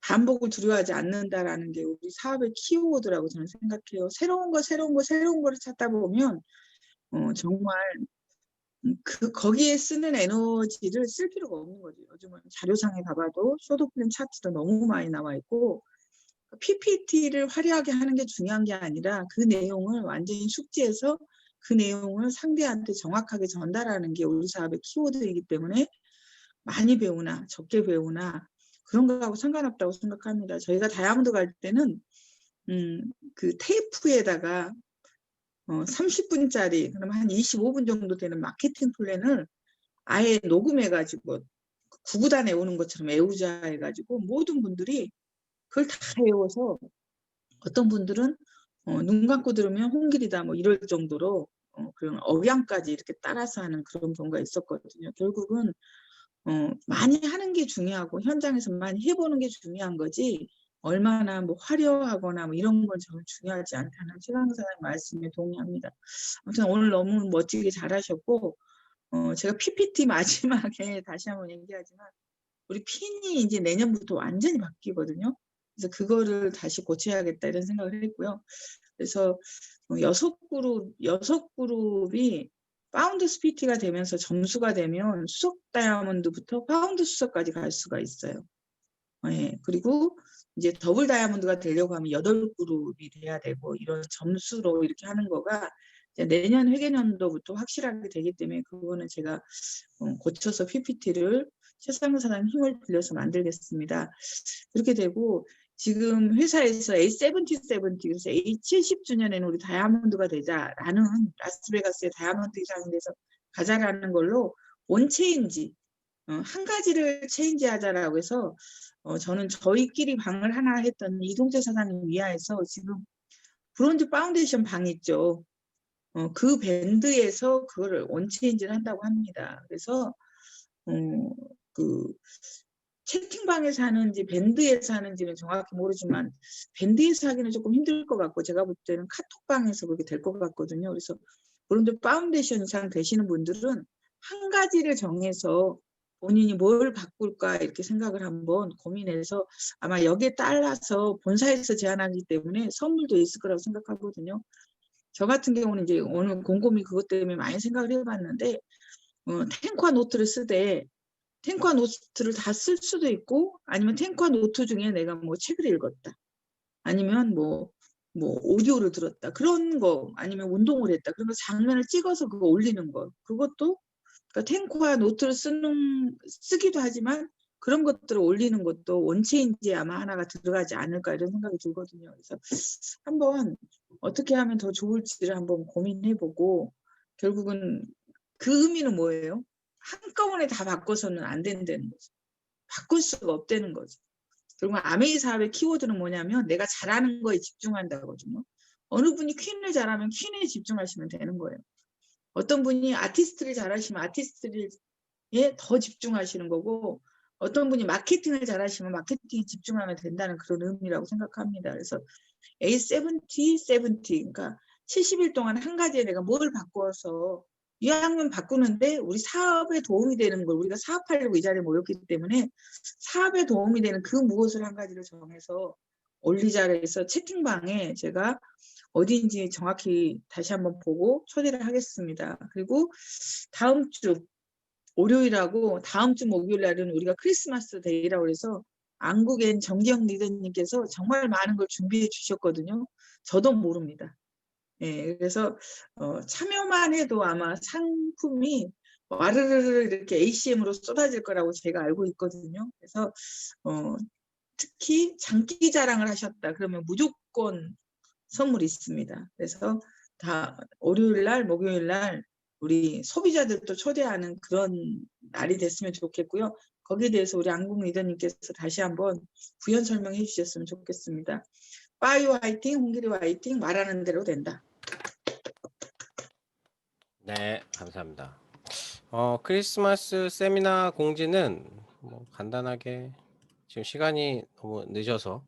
반복을 두려워하지 않는다라는 게 우리 사업의 키워드라고 저는 생각해요. 새로운 거를 찾다 보면 정말 거기에 쓰는 에너지를 쓸 필요가 없는 거죠. 요즘은 자료상에 가봐도 쇼도플랜 차트도 너무 많이 나와 있고 PPT를 화려하게 하는 게 중요한 게 아니라 그 내용을 완전히 숙지해서 그 내용을 상대한테 정확하게 전달하는 게 우리 사업의 키워드이기 때문에 많이 배우나 적게 배우나 그런 거하고 상관없다고 생각합니다. 저희가 다이아몬드 갈 때는 그 테이프에다가 30분짜리 그럼 한 25분 정도 되는 마케팅 플랜을 아예 녹음해가지고 구구단에 오는 것처럼 외우자 해가지고 모든 분들이 그걸 다 외워서 어떤 분들은 눈 감고 들으면 홍길이다 뭐 이럴 정도로 그런 억양까지 이렇게 따라서 하는 그런 경우가 있었거든요. 결국은 많이 하는 게 중요하고 현장에서 많이 해보는 게 중요한 거지 얼마나 뭐 화려하거나 뭐 이런 건 저는 중요하지 않다는 최강 사장님 말씀에 동의합니다. 아무튼 오늘 너무 멋지게 잘하셨고 제가 PPT 마지막에 다시 한번 얘기하지만 우리 핀이 이제 내년부터 완전히 바뀌거든요. 그래서 그거를 다시 고쳐야겠다 이런 생각을 했고요. 그래서 6그룹이 파운드 스피티가 되면서 점수가 되면 수석 다이아몬드부터 파운드 수석까지 갈 수가 있어요. 예, 그리고 이제 더블 다이아몬드가 되려고 하면 8그룹이 돼야 되고 이런 점수로 이렇게 하는 거가 이제 내년 회계년도부터 확실하게 되기 때문에 그거는 제가 고쳐서 PPT를 최상근 사장님 힘을 빌려서 만들겠습니다. 그렇게 되고 지금 회사에서 A70 그래서 A70주년에는 우리 다이아몬드가 되자라는 라스베가스의 다이아몬드 이상이 돼서 가자라는 걸로 원체인지 한 가지를 체인지하자라고 해서 저는 저희끼리 방을 하나 했던 이동재 사장님 위하에서 지금 브론즈 파운데이션 방 있죠. 그 밴드에서 그거를 원체인지를 한다고 합니다. 그래서 그 채팅방에서 하는지 밴드에서 하는지는 정확히 모르지만 밴드에서 하기는 조금 힘들 것 같고 제가 볼 때는 카톡방에서 그렇게 될 것 같거든요. 그래서 브론즈 파운데이션 이상 되시는 분들은 한 가지를 정해서 본인이 뭘 바꿀까 이렇게 생각을 한번 고민해서 아마 여기에 따라서 본사에서 제안하기 때문에 선물도 있을 거라고 생각하거든요. 저 같은 경우는 이제 오늘 곰곰이 그것 때문에 많이 생각을 해봤는데 탱과 노트를 쓰되 탱과 노트를 다 쓸 수도 있고 아니면 탱과 노트 중에 내가 뭐 책을 읽었다 아니면 뭐 오디오를 들었다 그런 거 아니면 운동을 했다 그런 거 장면을 찍어서 그거 올리는 거 그것도 그러니까 탱과 노트를 쓰기도 하지만 그런 것들을 올리는 것도 원체인지에 아마 하나가 들어가지 않을까 이런 생각이 들거든요. 그래서 한번 어떻게 하면 더 좋을지를 한번 고민해보고 결국은 그 의미는 뭐예요? 한꺼번에 다 바꿔서는 안 된다는 거죠. 바꿀 수가 없다는 거죠. 결국 아메이 사업의 키워드는 뭐냐면 내가 잘하는 거에 집중한다거든요. 어느 분이 퀸을 잘하면 퀸에 집중하시면 되는 거예요. 어떤 분이 아티스트를 잘하시면 아티스트에 더 집중하시는 거고 어떤 분이 마케팅을 잘하시면 마케팅에 집중하면 된다는 그런 의미라고 생각합니다. 그래서 A70 그러니까 70일 동안 한 가지에 내가 뭘 바꿔서 이왕이면 바꾸는데 우리 사업에 도움이 되는 걸 우리가 사업하려고 이 자리에 모였기 때문에 사업에 도움이 되는 그 무엇을 한 가지를 정해서 올리자를 해서 채팅방에 제가 어디인지 정확히 다시 한번 보고 초대를 하겠습니다. 그리고 다음 주 월요일하고 다음 주 목요일 날은 우리가 크리스마스 데이라고 해서 안국엔 정기영 리더님께서 정말 많은 걸 준비해 주셨거든요. 저도 모릅니다. 예, 그래서 참여만 해도 아마 상품이 와르르르 이렇게 ACM으로 쏟아질 거라고 제가 알고 있거든요. 그래서 특히 장기 자랑을 하셨다 그러면 무조건 선물이 있습니다. 그래서 다 월요일 날, 목요일 날 우리 소비자들도 초대하는 그런 날이 됐으면 좋겠고요. 거기에 대해서 우리 안국 리더님께서 다시 한번 부연 설명해 주셨으면 좋겠습니다. 빠이오 화이팅, 홍길이 화이팅, 말하는 대로 된다. 네, 감사합니다. 크리스마스 세미나 공지는 뭐 간단하게 지금 시간이 너무 늦어서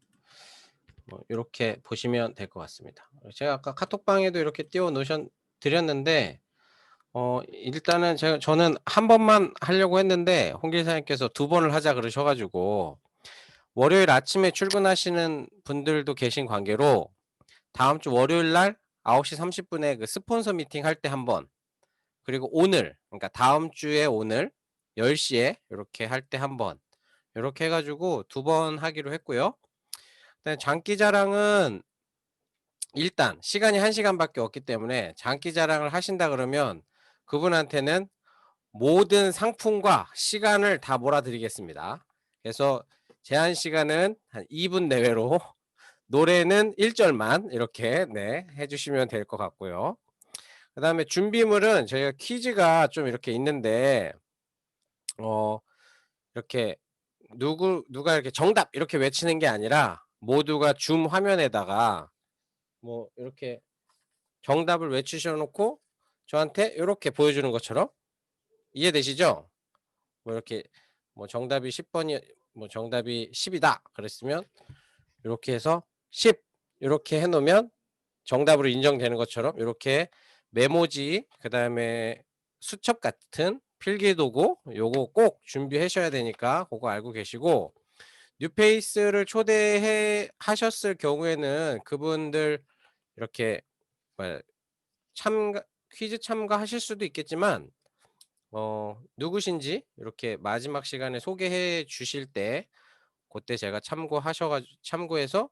이렇게 보시면 될 것 같습니다. 제가 아까 카톡방에도 이렇게 띄워 드렸는데 일단은 저는 한 번만 하려고 했는데 홍길 사장님께서 2번을 하자 그러셔가지고 월요일 아침에 출근하시는 분들도 계신 관계로 다음 주 월요일 날 9시 30분에 그 스폰서 미팅 할 때 한 번, 그리고 오늘, 그러니까 다음 주에 오늘 10시에 이렇게 할 때 한 번, 이렇게 해가지고 2번 하기로 했고요. 장기 자랑은 일단 시간이 1시간밖에 없기 때문에 장기 자랑을 하신다 그러면 그분한테는 모든 상품과 시간을 다 몰아드리겠습니다. 그래서 제한 시간은 한 2분 내외로 노래는 1절만 이렇게 해주시면 될 것 같고요. 그 다음에 준비물은 저희가 퀴즈가 좀 이렇게 있는데 이렇게 누가 이렇게 정답 이렇게 외치는 게 아니라 모두가 줌 화면에다가 뭐 이렇게 정답을 외치셔 놓고 저한테 이렇게 보여주는 것처럼 이해되시죠? 뭐 이렇게 뭐 정답이 10번이 뭐 정답이 10이다 그랬으면 이렇게 해서 10 이렇게 해놓으면 정답으로 인정되는 것처럼 이렇게 메모지 그 다음에 수첩 같은 필기도구 요거 꼭 준비하셔야 되니까 그거 알고 계시고, 뉴페이스를 초대해 하셨을 경우에는 그분들 이렇게 퀴즈 참가하실 수도 있겠지만 누구신지 이렇게 마지막 시간에 소개해 주실 때 그때 제가 참고해서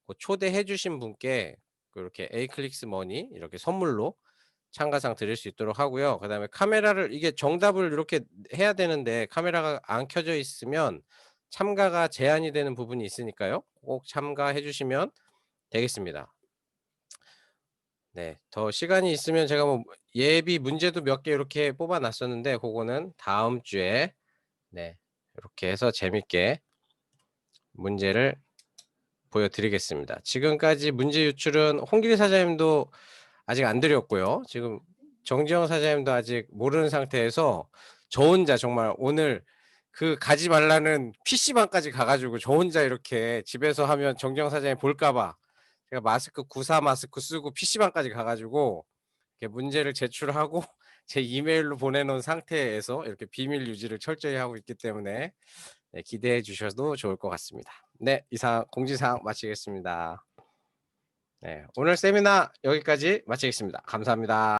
그 초대해 주신 분께 그렇게 에이클릭스 머니 이렇게 선물로 참가상 드릴 수 있도록 하고요. 그다음에 카메라를 이게 정답을 이렇게 해야 되는데 카메라가 안 켜져 있으면 참가가 제한이 되는 부분이 있으니까요. 꼭 참가해 주시면 되겠습니다. 네, 더 시간이 있으면 제가 뭐 예비 문제도 몇 개 이렇게 뽑아 놨었는데 그거는 다음 주에 네, 이렇게 해서 재밌게 문제를 보여드리겠습니다. 지금까지 문제 유출은 홍길이 사장님도 아직 안 드렸고요. 지금 정지영 사장님도 아직 모르는 상태에서 저 혼자 정말 오늘 그 가지 말라는 PC방까지 가가지고 저 혼자 이렇게 집에서 하면 정지영 사장님 볼까봐 제가 구사 마스크 쓰고 PC방까지 가가지고 이렇게 문제를 제출하고 제 이메일로 보내놓은 상태에서 이렇게 비밀 유지를 철저히 하고 있기 때문에 네, 기대해 주셔도 좋을 것 같습니다. 네, 이상 공지사항 마치겠습니다. 네, 오늘 세미나 여기까지 마치겠습니다. 감사합니다.